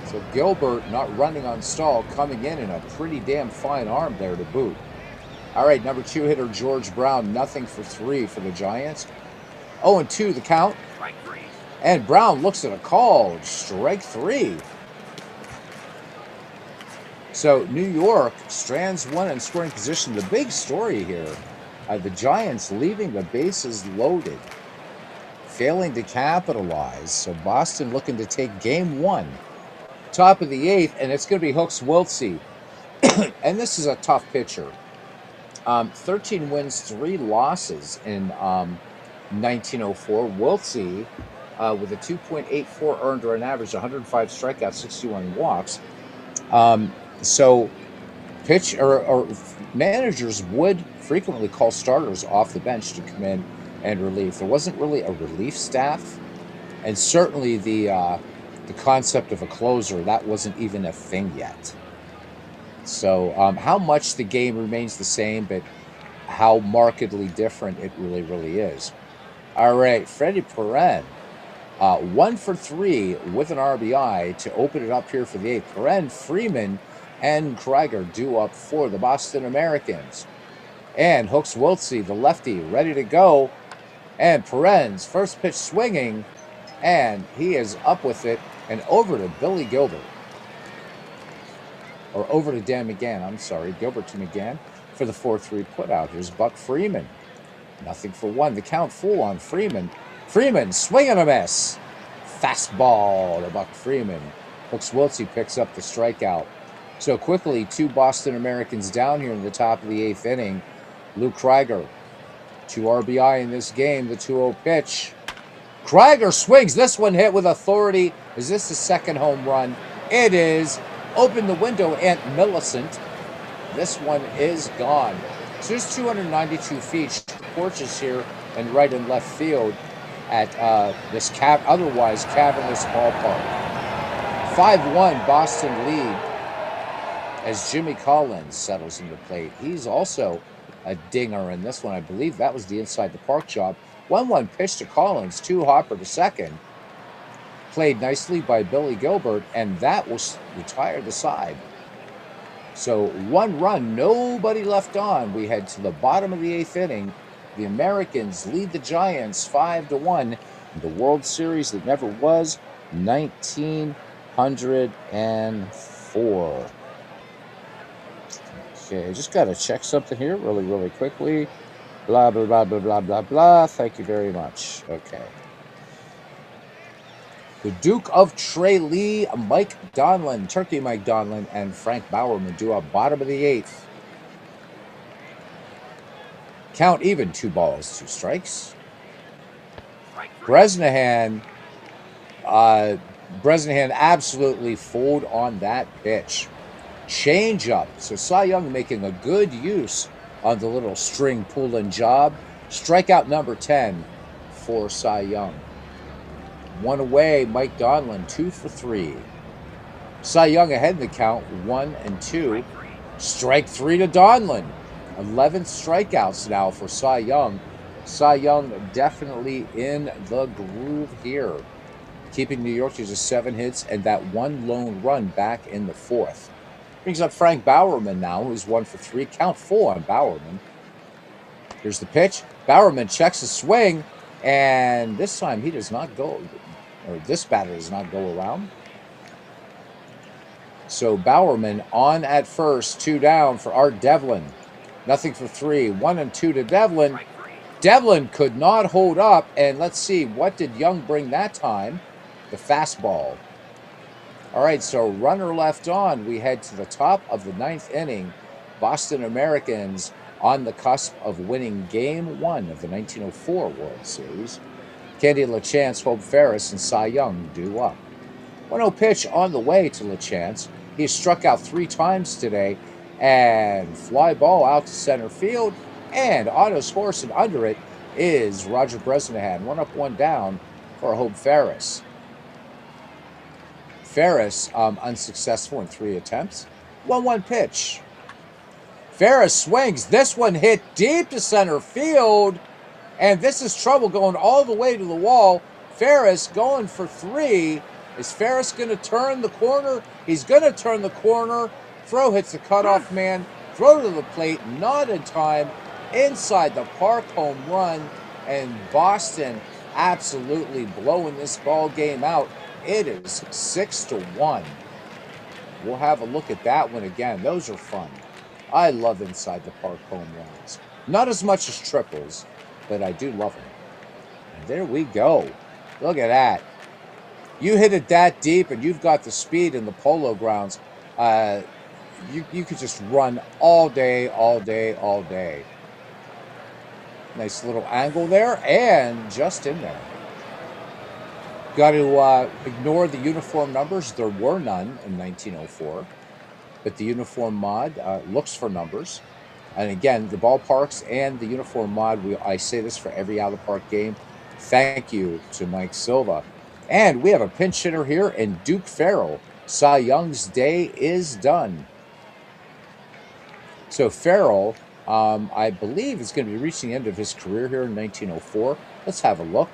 So Gilbert not running on Stahl, coming in a pretty damn fine arm there to boot. All right, number 2 hitter George Brown, nothing for 3 for the Giants. 0-2 the count. And Brown looks at a call, strike 3. So New York strands 1 in scoring position. The big story here. The Giants leaving the bases loaded, failing to capitalize. So Boston looking to take game 1. Top of the 8th, and it's going to be Hooks Wiltse. And this is a tough pitcher. 13 wins, 3 losses in 1904. Wiltse with a 2.84 earned run average, 105 strikeouts, 61 walks. So pitch or managers would frequently call starters off the bench to come in and relieve. There wasn't really a relief staff, and certainly the concept of a closer, that wasn't even a thing yet. So how much the game remains the same, but how markedly different it really is. All right, Freddie Perrin, 1 for 3 with an RBI to open it up here for the 8th. Perrin, Freeman, and Krieger due up for the Boston Americans. And Hooks Wiltse, the lefty, ready to go. And Perrin's first pitch swinging, and he is up with it and over to Billy Gilbert. or over to Dan McGann. I'm sorry, Gilbert to McGann for the 4-3 putout. Here's Buck Freeman. Nothing for one. The count full on Freeman. Freeman, swing and a miss. Fastball to Buck Freeman. Hooks Wiltsey picks up the strikeout. So quickly, 2 Boston Americans down here in the top of the 8th inning. Luke Krieger, 2 RBI in this game, the 2-0 pitch. Krieger swings. This one hit with authority. Is this the second home run? It is. Open the window, Aunt Millicent. This one is gone. So there's 292 feet. Porches here and right and left field at this otherwise cavernous ballpark. 5-1 Boston lead as Jimmy Collins settles into plate. He's also a dinger in this one. I believe that was the inside the park job. 1-1 pitch to Collins, 2 hopper to second. Played nicely by Billy Gilbert, and that will retire the side. So 1 run, nobody left on. We head to the bottom of the 8th inning. The Americans lead the Giants 5-1 in the World Series that never was, 1904. Okay, I just got to check something here really quickly. Blah, blah, blah, blah, blah, blah, blah. Thank you very much. Okay. The Duke of Tralee, Mike Donlin, Turkey Mike Donlin, and Frank Bowerman do up bottom of the 8th. Count even, 2 balls, 2 strikes. Bresnahan absolutely fooled on that pitch. Change up. So Cy Young making a good use on the little string pulling job. Strikeout number 10 for Cy Young. 1 away, Mike Donlin, 2 for 3. Cy Young ahead in the count, 1-2. Strike 3 to Donlin. 11 strikeouts now for Cy Young. Cy Young definitely in the groove here. Keeping New York to just 7 hits and that 1 lone run back in the 4th. Brings up Frank Bowerman now, who's 1 for 3. Count full on Bowerman. Here's the pitch. Bowerman checks the swing, and this time he does not go, or this batter does not go around. So Bowerman on at first, 2 down for Art Devlin. Nothing for 3. 1-2 to Devlin. Devlin could not hold up, and let's see, what did Young bring that time? The fastball. All right, so runner left on. We head to the top of the 9th inning. Boston Americans on the cusp of winning Game 1 of the 1904 World Series. Candy LaChance, Hope Ferris, and Cy Young due up. 1-0 pitch on the way to LaChance. He struck out 3 times today, and fly ball out to center field, and on his horse and under it is Roger Bresnahan. 1 up, 1 down for Hope Ferris. Ferris unsuccessful in 3 attempts. 1-1 pitch. Ferris swings. This one hit deep to center field, and this is trouble going all the way to the wall. Ferris going for 3. Is Ferris going to turn the corner? He's going to turn the corner. Throw hits the cutoff man. Throw to the plate, not in time. Inside the park, home run, and Boston absolutely blowing this ball game out. It is 6-1. We'll have a look at that one again. Those are fun. I love inside the park home runs. Not as much as triples, but I do love them. And there we go. Look at that. You hit it that deep and you've got the speed in the Polo Grounds. You could just run all day, all day, all day. Nice little angle there and just in there. Got to ignore the uniform numbers. There were none in 1904. But the uniform mod looks for numbers. And again, the ballparks and the uniform mod, I say this for every out-of-park game. Thank you to Mike Silva. And we have a pinch hitter here in Duke Farrell. Cy Young's day is done. So Farrell, I believe, is going to be reaching the end of his career here in 1904. Let's have a look.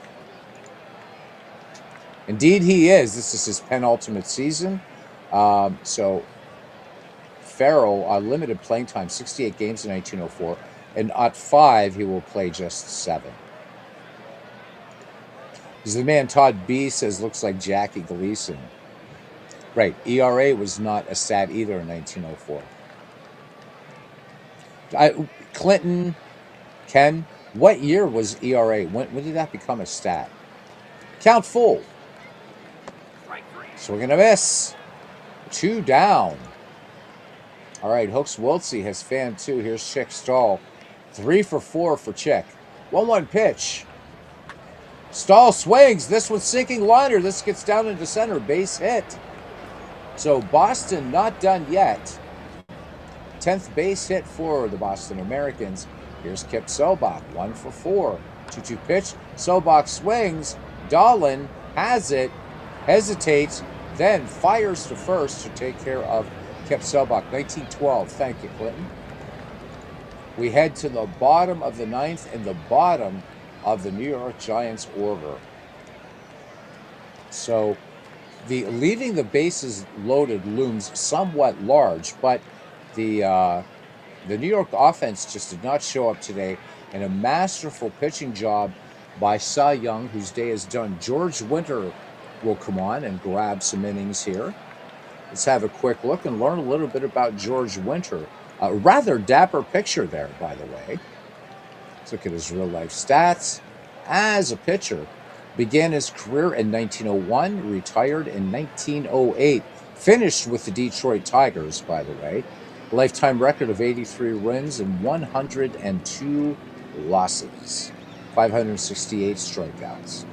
Indeed, he is. This is his penultimate season. So Farrell, limited playing time, 68 games in 1904. And at 5, he will play just 7. As the man Todd B says, looks like Jackie Gleason. Right. ERA was not a stat either in 1904. Clinton, Ken, what year was ERA? When did that become a stat? Count full. Swing and a miss. 2 down. All right, Hooks Wiltsey has fanned 2. Here's Chick Stahl. 3 for 4 for Chick. 1-1 pitch. Stahl swings. This one's sinking liner. This gets down into center. Base hit. So Boston not done yet. 10th base hit for the Boston Americans. Here's Kip Sobach. 1 for 4. 2-2 pitch. Sobach swings. Dahlin has it. Hesitates. Then fires to first to take care of Kip Sobach. 1912. Thank you, Clinton. We head to the bottom of the 9th and the bottom of the New York Giants order. So the leaving the bases loaded looms somewhat large, but the New York offense just did not show up today, and a masterful pitching job by Cy Young, whose day is done. George Winter will come on and grab some innings here. Let's have a quick look and learn a little bit about George Winter. A rather dapper picture there, by the way. Let's look at his real-life stats. As a pitcher, began his career in 1901, retired in 1908. Finished with the Detroit Tigers, by the way. Lifetime record of 83 wins and 102 losses. 568 strikeouts.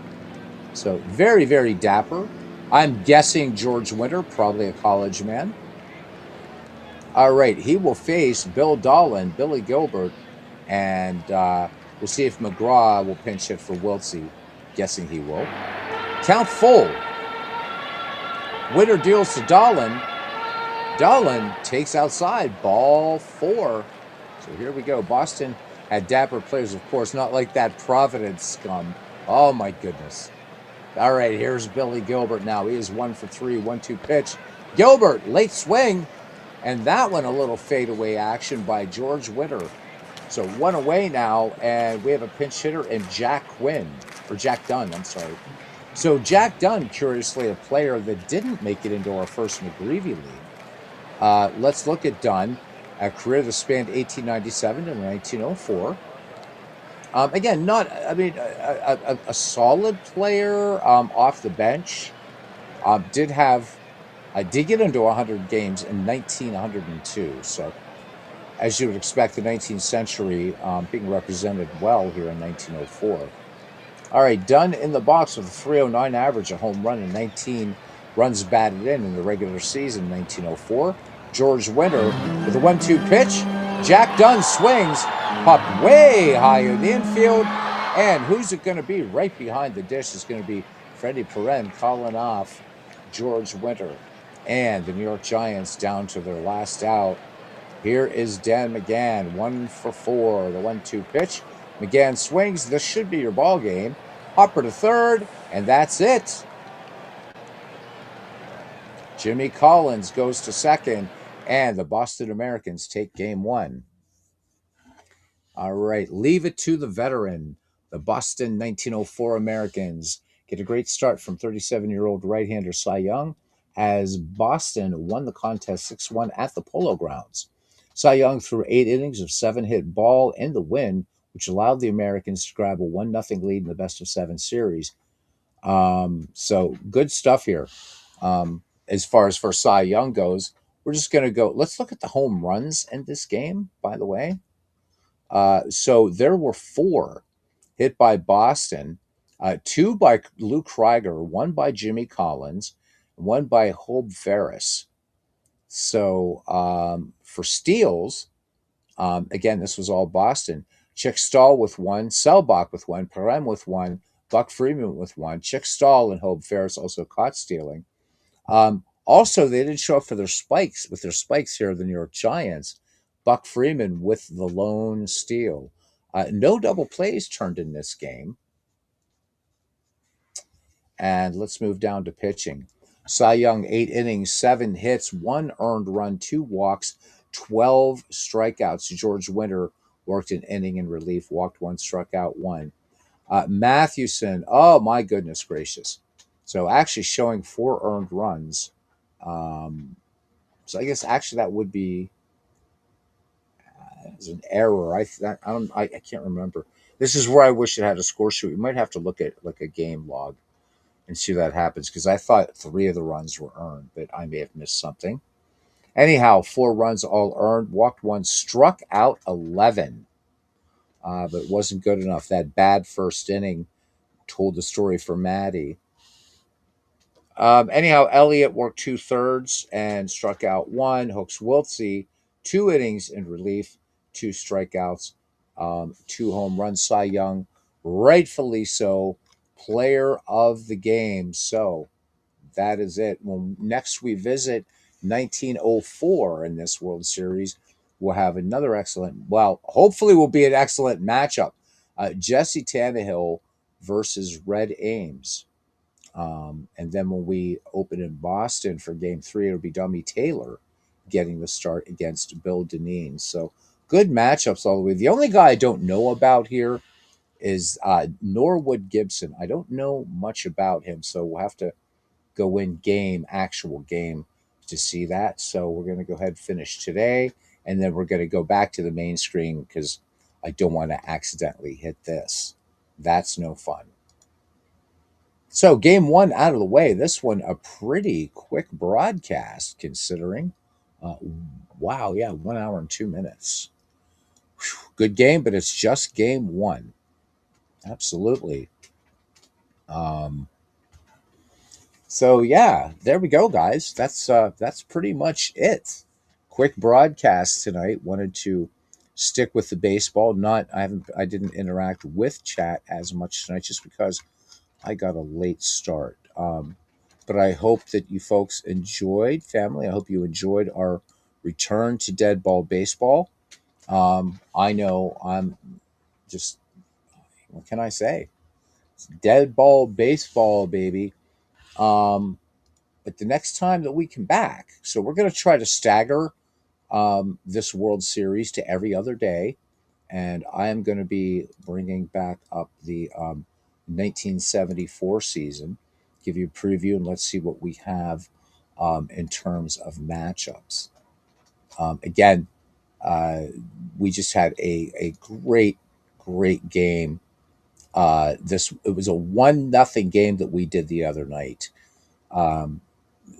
So very, very dapper. I'm guessing George Winter, probably a college man. All right, he will face Bill Dahlin, Billy Gilbert, and we'll see if McGraw will pinch hit for Wiltsey. Guessing he will. Count full. Winter deals to Dahlin. Dahlin takes outside. Ball 4. So here we go. Boston had dapper players, of course, not like that Providence scum. Oh, my goodness. All right, here's Billy Gilbert now. He is 1 for 3, 1-2 pitch. Gilbert, late swing. And that one, a little fadeaway action by George Winter. So 1 away now, and we have a pinch hitter in Jack Dunn, I'm sorry. So Jack Dunn, curiously, a player that didn't make it into our first McGreevy league. Let's look at Dunn, a career that spanned 1897 to 1904. Again, a solid player off the bench. Did get into 100 games in 1902. So, as you would expect, the 19th century being represented well here in 1904. All right, Dunn in the box with a 309 average, a home run, and 19 runs batted in the regular season in 1904. George Winter with a 1-2 pitch. Jack Dunn swings, popped way high in the infield. And who's it going to be? Right behind the dish is going to be Freddie Perrin calling off George Winter. And the New York Giants down to their last out. Here is Dan McGann, 1 for 4, the 1-2 pitch. McGann swings. This should be your ball game. Hopper to third, and that's it. Jimmy Collins goes to second, and the Boston Americans take game 1. All right, leave it to the veteran. The Boston 1904 Americans get a great start from 37-year-old right-hander Cy Young as Boston won the contest 6-1 at the Polo Grounds. Cy Young threw 8 innings of 7 hit ball in the win, which allowed the Americans to grab a 1-0 lead in the best-of-7 series. So good stuff here. As far as for Cy Young goes, we're just going to go. Let's look at the home runs in this game, by the way. So there were 4 hit by Boston, 2 by Lou Krieger, 1 by Jimmy Collins, 1 by Hobe Ferris. So for steals, again, this was all Boston. Chick Stahl with 1, Selbach with 1, Perrin with 1, Buck Freeman with 1. Chick Stahl and Hobe Ferris also caught stealing. Also, they didn't show up for their spikes here, the New York Giants. Buck Freeman with the lone steal. No double plays turned in this game. And let's move down to pitching. Cy Young, 8 innings, 7 hits, 1 earned run, 2 walks, 12 strikeouts. George Winter worked an inning in relief, walked 1, struck out 1. Mathewson, oh my goodness gracious. So actually showing 4 earned runs. Um, so I guess actually that would be as an error. I can't remember. This is where I wish it had a score sheet. We might have to look at like a game log and see that happens because I thought 3 of the runs were earned, but I may have missed something. Anyhow, 4 runs all earned, walked one, struck out 11, but it wasn't good enough. That bad first inning told the story for Maddie. Anyhow, Elliott worked 2/3 and struck out one. Hooks Wiltsey, 2 innings in relief, 2 strikeouts, 2 home runs. Cy Young, rightfully so, player of the game. So that is it. When next we visit 1904 in this World Series, we'll have another excellent, well, hopefully will be an excellent matchup. Jesse Tannehill versus Red Ames. And then when we open in Boston for game 3, it'll be Dummy Taylor getting the start against Bill Dineen. So good matchups all the way. The only guy I don't know about here is Norwood Gibson. I don't know much about him, so we'll have to go in actual game to see that. So we're going to go ahead and finish today, and then we're going to go back to the main screen because I don't want to accidentally hit this. That's no fun. So game 1 out of the way. This one a pretty quick broadcast considering. Uh, wow, yeah, 1 hour and 2 minutes. Whew, good game, but it's just game 1. Absolutely. Um, so yeah, there we go, guys. That's pretty much it. Quick broadcast tonight. Wanted to stick with the baseball. I didn't interact with chat as much tonight just because I got a late start. But I hope that you folks enjoyed, family. I hope you enjoyed our return to dead ball baseball. I know I'm just, what can I say? It's dead ball baseball, baby. But the next time that we come back, so we're going to try to stagger this World Series to every other day. And I am going to be bringing back up the 1974 season, give you a preview, and let's see what we have in terms of matchups. Again, uh, we just had a great game. It was a 1-0 game that we did the other night. Um,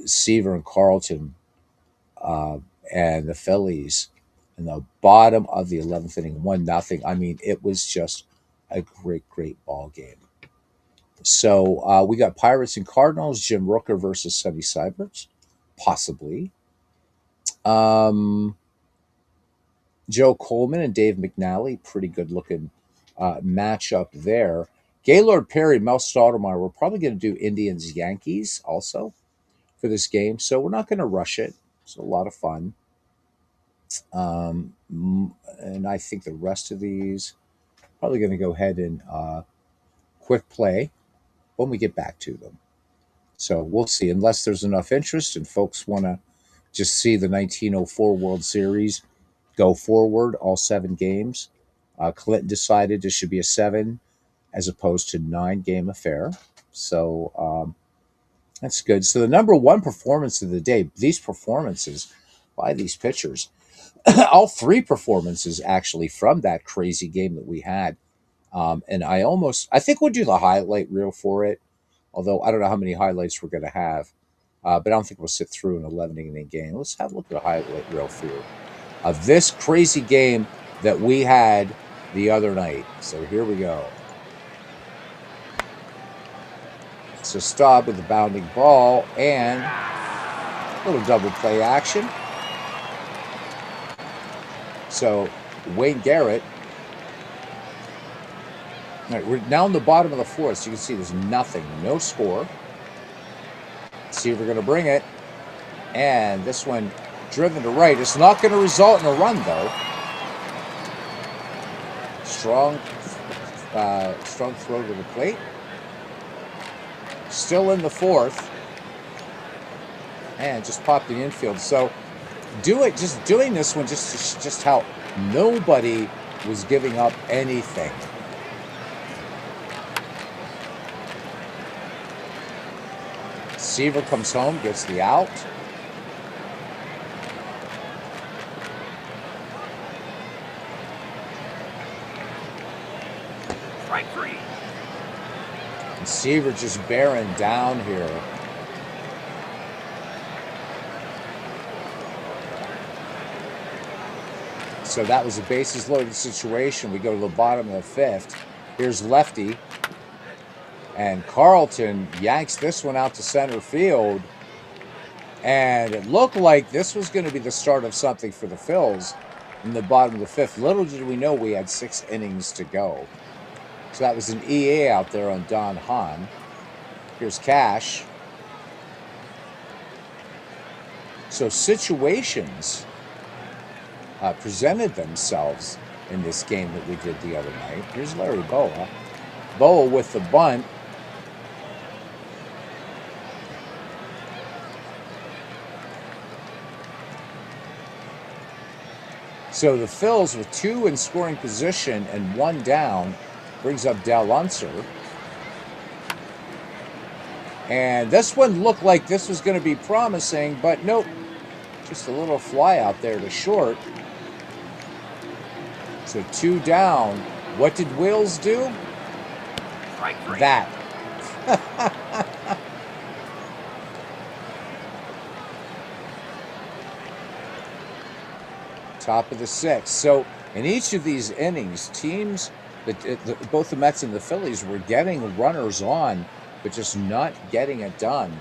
Seaver and Carlton uh, and the Phillies in the bottom of the 11th inning, 1-0. I mean, it was just a great ball game. So we got Pirates and Cardinals, Jim Rooker versus Sonny Seiberts, possibly. Um, Joe Coleman and Dave McNally, pretty good looking matchup there. Gaylord Perry, Mel Stoudemire, we're probably going to do Indians Yankees also for this game. So we're not going to rush it. It's a lot of fun. And I think the rest of these probably going to go ahead and quick play when we get back to them. So we'll see, unless there's enough interest and folks want to just see the 1904 World Series go forward, all 7 games. Clinton decided it should be a 7 as opposed to 9 game affair. So that's good. So the number 1 performance of the day, these performances by these pitchers, all 3 performances actually from that crazy game that we had. And I think we'll do the highlight reel for it, although I don't know how many highlights we're going to have. But I don't think we'll sit through an 11 inning game. Let's have a look at the highlight reel through of this crazy game that we had the other night. So here we go. It's a stop with the bounding ball and a little double play action. So Wayne Garrett. All right, we're now in the bottom of the 4th. So you can see there's nothing, no score. Let's see if we're going to bring it. And this one driven to right. It's not going to result in a run, though. Strong throw to the plate. Still in the 4th. And just popped the infield. So just doing this one, just how nobody was giving up anything. Seaver comes home, gets the out. Strike three. And Seaver just bearing down here. So that was a bases loaded situation. We go to the bottom of the fifth. Here's lefty. And Carlton yanks this one out to center field. And it looked like this was going to be the start of something for the Phils in the bottom of the fifth. Little did we know we had 6 innings to go. So that was an EA out there on Don Hahn. Here's Cash. So situations presented themselves in this game that we did the other night. Here's Larry Boa. Boa with the bunt. So the Phils with 2 in scoring position and 1 down brings up Dal Unser. And this one looked like this was going to be promising, but nope. Just a little fly out there to short. So 2 down. What did Wills do? That. Top of the 6th. So in each of these innings, teams, both the Mets and the Phillies were getting runners on, but just not getting it done.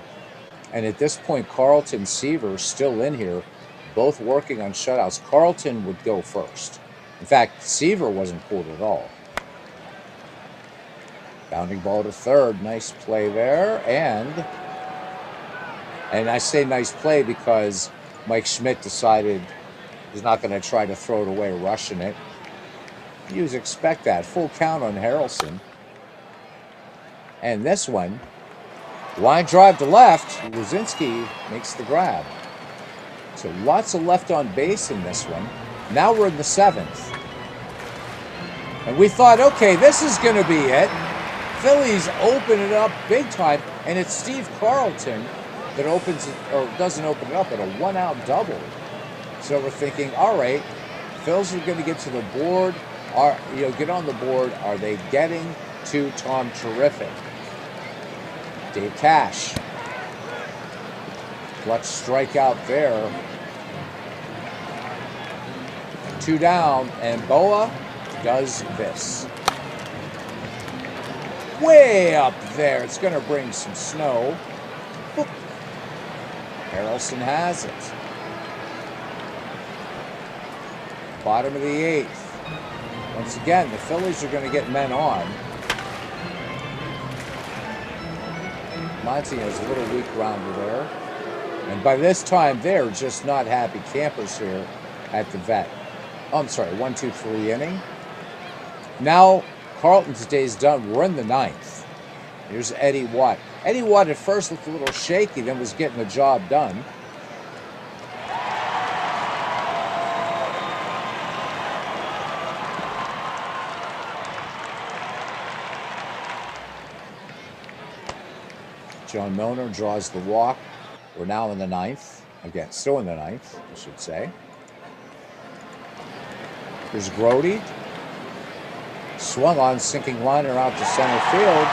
And at this point, Carlton, Seaver still in here, both working on shutouts. Carlton would go first. In fact, Seaver wasn't pulled at all. Bounding ball to third. Nice play there. And I say nice play because Mike Schmidt decided he's not going to try to throw it away, rushing it. You would expect that. Full count on Harrelson. And this one, line drive to left. Luzinski makes the grab. So lots of left on base in this one. Now we're in the 7th. And we thought, okay, this is going to be it. Phillies open it up big time. And it's Steve Carlton that opens it, or doesn't open it up, at a 1-out double. So we're thinking, all right, Phils are going to get to the board. Get on the board. Are they getting to Tom Terrific? Dave Cash. Clutch strikeout there. 2 down, and Boa does this. Way up there. It's going to bring some snow. Boop. Harrelson has it. Bottom of the 8th. Once again, the Phillies are going to get men on. Monty has a little weak grounder there. And by this time, they're just not happy campers here at the vet. Oh, I'm sorry, 1, 2, 3 inning. Now, Carlton's day's done. We're in the 9th. Here's Eddie Watt. Eddie Watt at first looked a little shaky, then was getting the job done. John Milner draws the walk. We're now in the 9th. Again, still in the 9th, I should say. Here's Grody. Swung on, sinking liner out to center field.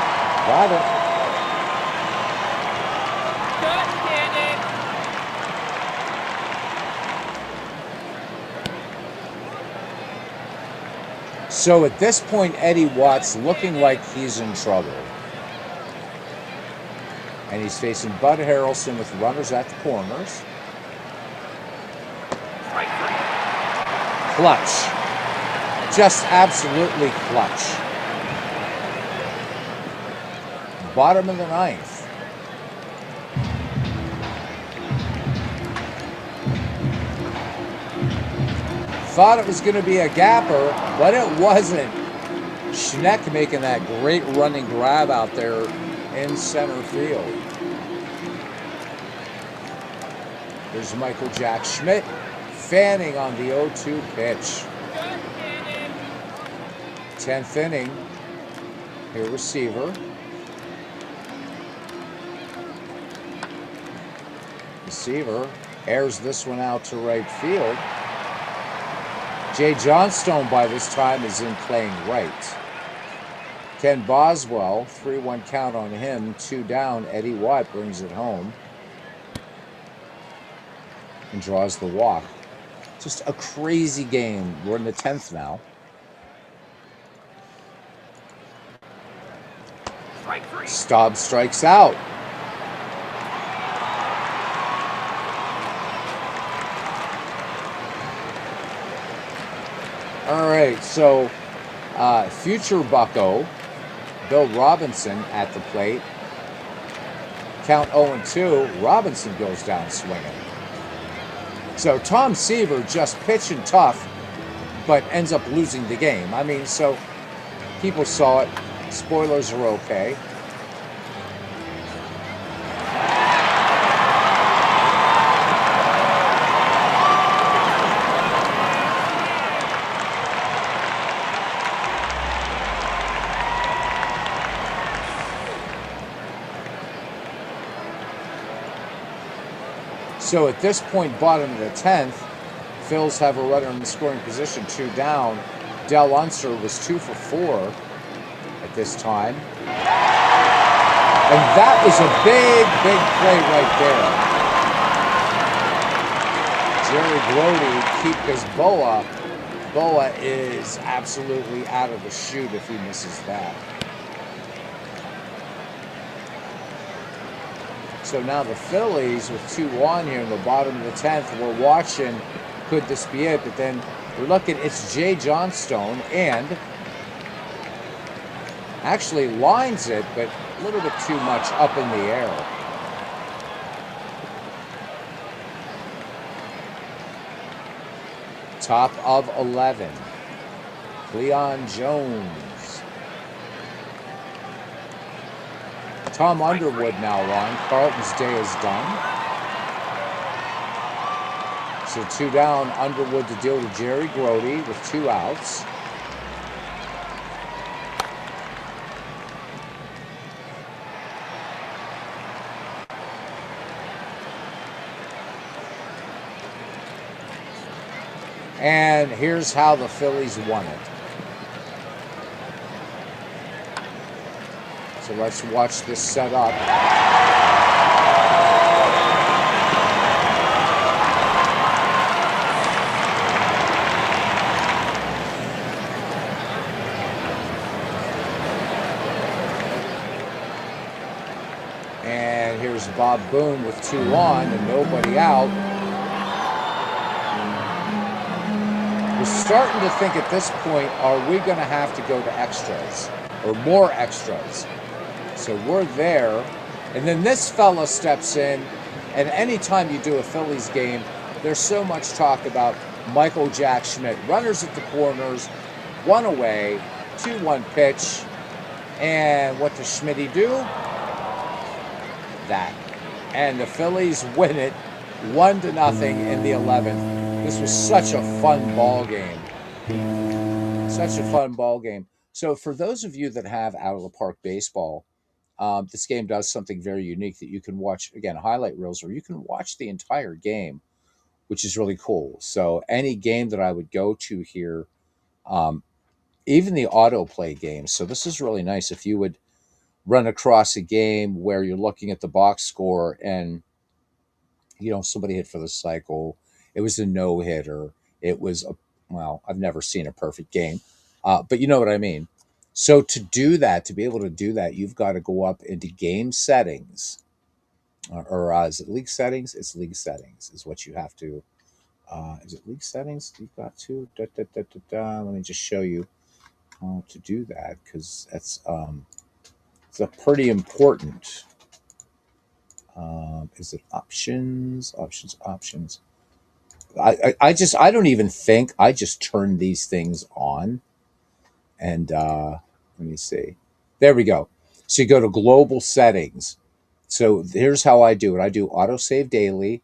Got it. So at this point, Eddie Watt's looking like he's in trouble. And he's facing Bud Harrelson with runners at the corners. Clutch. Just absolutely clutch. Bottom of the 9th. Thought it was going to be a gapper, but it wasn't. Schneck making that great running grab out there in center field. There's Michael Jack Schmidt fanning on the 0-2 pitch. 10th inning. Here, receiver. Receiver airs this one out to right field. Jay Johnstone by this time is in playing right. Ken Boswell, 3-1 count on him, 2 down. Eddie Watt brings it home and draws the walk. Just a crazy game. We're in the 10th now. Staub strikes out. All right, so future Bucko, Bill Robinson at the plate. Count 0-2. Robinson goes down swinging. So Tom Seaver just pitching tough, but ends up losing the game. I mean, so people saw it. Spoilers are okay. So at this point, bottom of the 10th, Phils have a runner in the scoring position, 2 down. Del Unser was 2 for 4 at this time. And that was a big, big play right there. Jerry Grody keep his Boa. Boa is absolutely out of the chute if he misses that. So now the Phillies with 2 on here in the bottom of the 10th. We're watching, could this be it? But then we're looking, it's Jay Johnstone, and actually lines it, but a little bit too much up in the air. Top of 11, Cleon Jones. Tom Underwood now on. Carlton's day is done. So 2 down, Underwood to deal to Jerry Grody with 2 outs. And here's how the Phillies won it. So let's watch this set up. And here's Bob Boone with 2 on and nobody out. We're starting to think at this point, are we going to have to go to extras or more extras? So we're there, and then this fella steps in, and anytime you do a Phillies game, there's so much talk about Michael Jack Schmidt. Runners at the corners, 1 away, 2-1 pitch, and what does Schmitty do? That. And the Phillies win it 1-0 in the 11th. This was such a fun ball game. Such a fun ball game. So for those of you that have out of the park baseball, this game does something very unique that you can watch, again, highlight reels, or you can watch the entire game, which is really cool. So any game that I would go to here, even the autoplay games. So this is really nice. If you would run across a game where you're looking at the box score and, somebody hit for the cycle, it was a no-hitter, it was I've never seen a perfect game, but you know what I mean. So to do that, to be able to do that, you've got to go up into game settings, or is it league settings? It's league settings is what you have to. Is it league settings? You've got to. Let me just show you how to do that, because that's it's a pretty important. Is it options? Options. I don't even think. I just turn these things on. And let me see. There we go. So you go to global settings. So here's how I do it. I do auto save daily,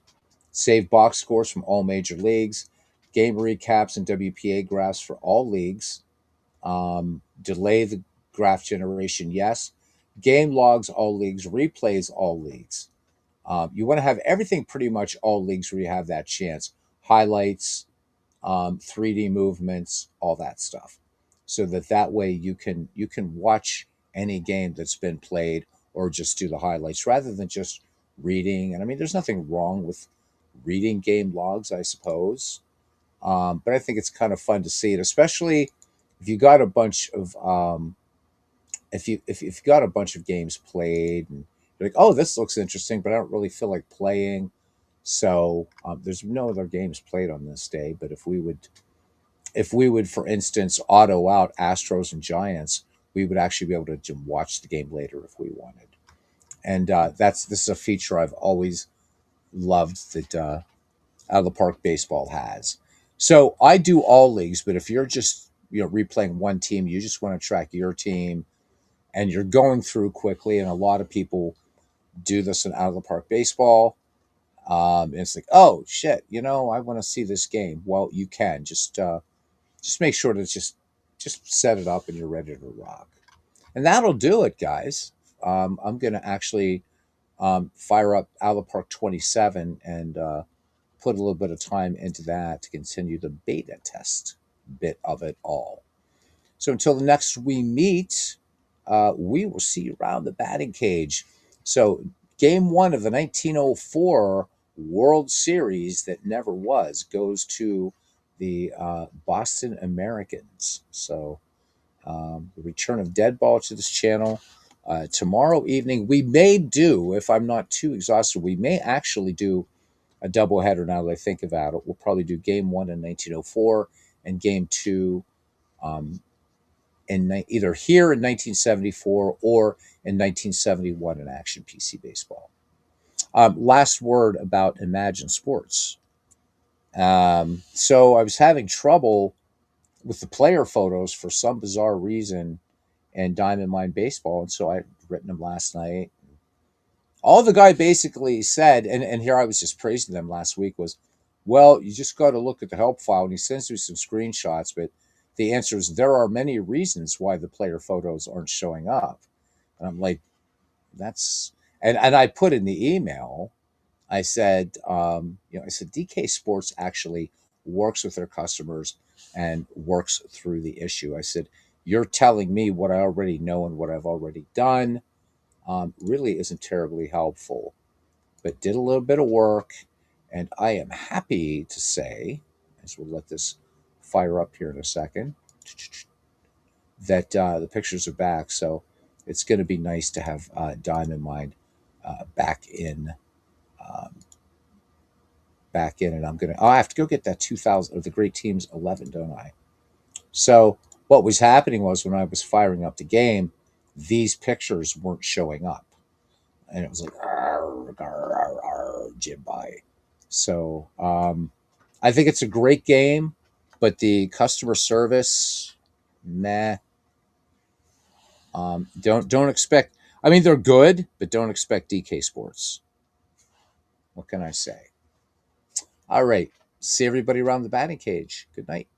save box scores from all major leagues, game recaps and WPA graphs for all leagues, delay the graph generation, yes, game logs, all leagues, replays, all leagues. You want to have everything pretty much all leagues where you have that chance. Highlights, 3D movements, all that stuff. so that way you can watch any game that's been played or just do the highlights rather than just reading. And I mean, there's nothing wrong with reading game logs, I suppose. But I think it's kind of fun to see it, especially if you got a bunch of if you've got a bunch of games played and you're like, oh, this looks interesting, but I don't really feel like playing. So there's no other games played on this day. But if we would, for instance, auto out Astros and Giants, we would actually be able to watch the game later if we wanted. And this is a feature I've always loved that out of the park baseball has. So I do all leagues, but if you're just replaying one team, you just want to track your team, and you're going through quickly, and a lot of people do this in out of the park baseball. And it's like, oh shit, I want to see this game. Well, you can just make sure to just set it up and you're ready to rock. And that'll do it, guys. I'm gonna actually fire up out of the park 27 and put a little bit of time into that to continue the beta test bit of it all. So until the next we meet, we will see you around the batting cage. So game one of the 1904 World Series that never was goes to the Boston Americans. So the return of Deadball to this channel. Tomorrow evening, we may do, if I'm not too exhausted, we may actually do a doubleheader now that I think about it. We'll probably do game one in 1904 and game two either here in 1974 or in 1971 in Action PC Baseball. Last word about Imagine Sports. So I was having trouble with the player photos for some bizarre reason in Diamond Mine Baseball, and so I written them last night. All the guy basically said, and here I was just praising them last week, was, well, you just got to look at the help file, and he sends me some screenshots, but the answer is there are many reasons why the player photos aren't showing up. And I'm like, that's, and I put in the email, I said, I said, DK Sports actually works with their customers and works through the issue. I said, you're telling me what I already know and what I've already done really isn't terribly helpful, but did a little bit of work. And I am happy to say, as we'll let this fire up here in a second, that the pictures are back. So it's going to be nice to have Diamond Mine back in. Um, Back in, and I have to go get that 2000 of the Great Teams 11, don't I? So what was happening was when I was firing up the game, these pictures weren't showing up, and it was like Jim by. So I think it's a great game, but the customer service, meh. Don't expect. I mean, they're good, but don't expect DK Sports. What can I say? All right. See everybody around the batting cage. Good night.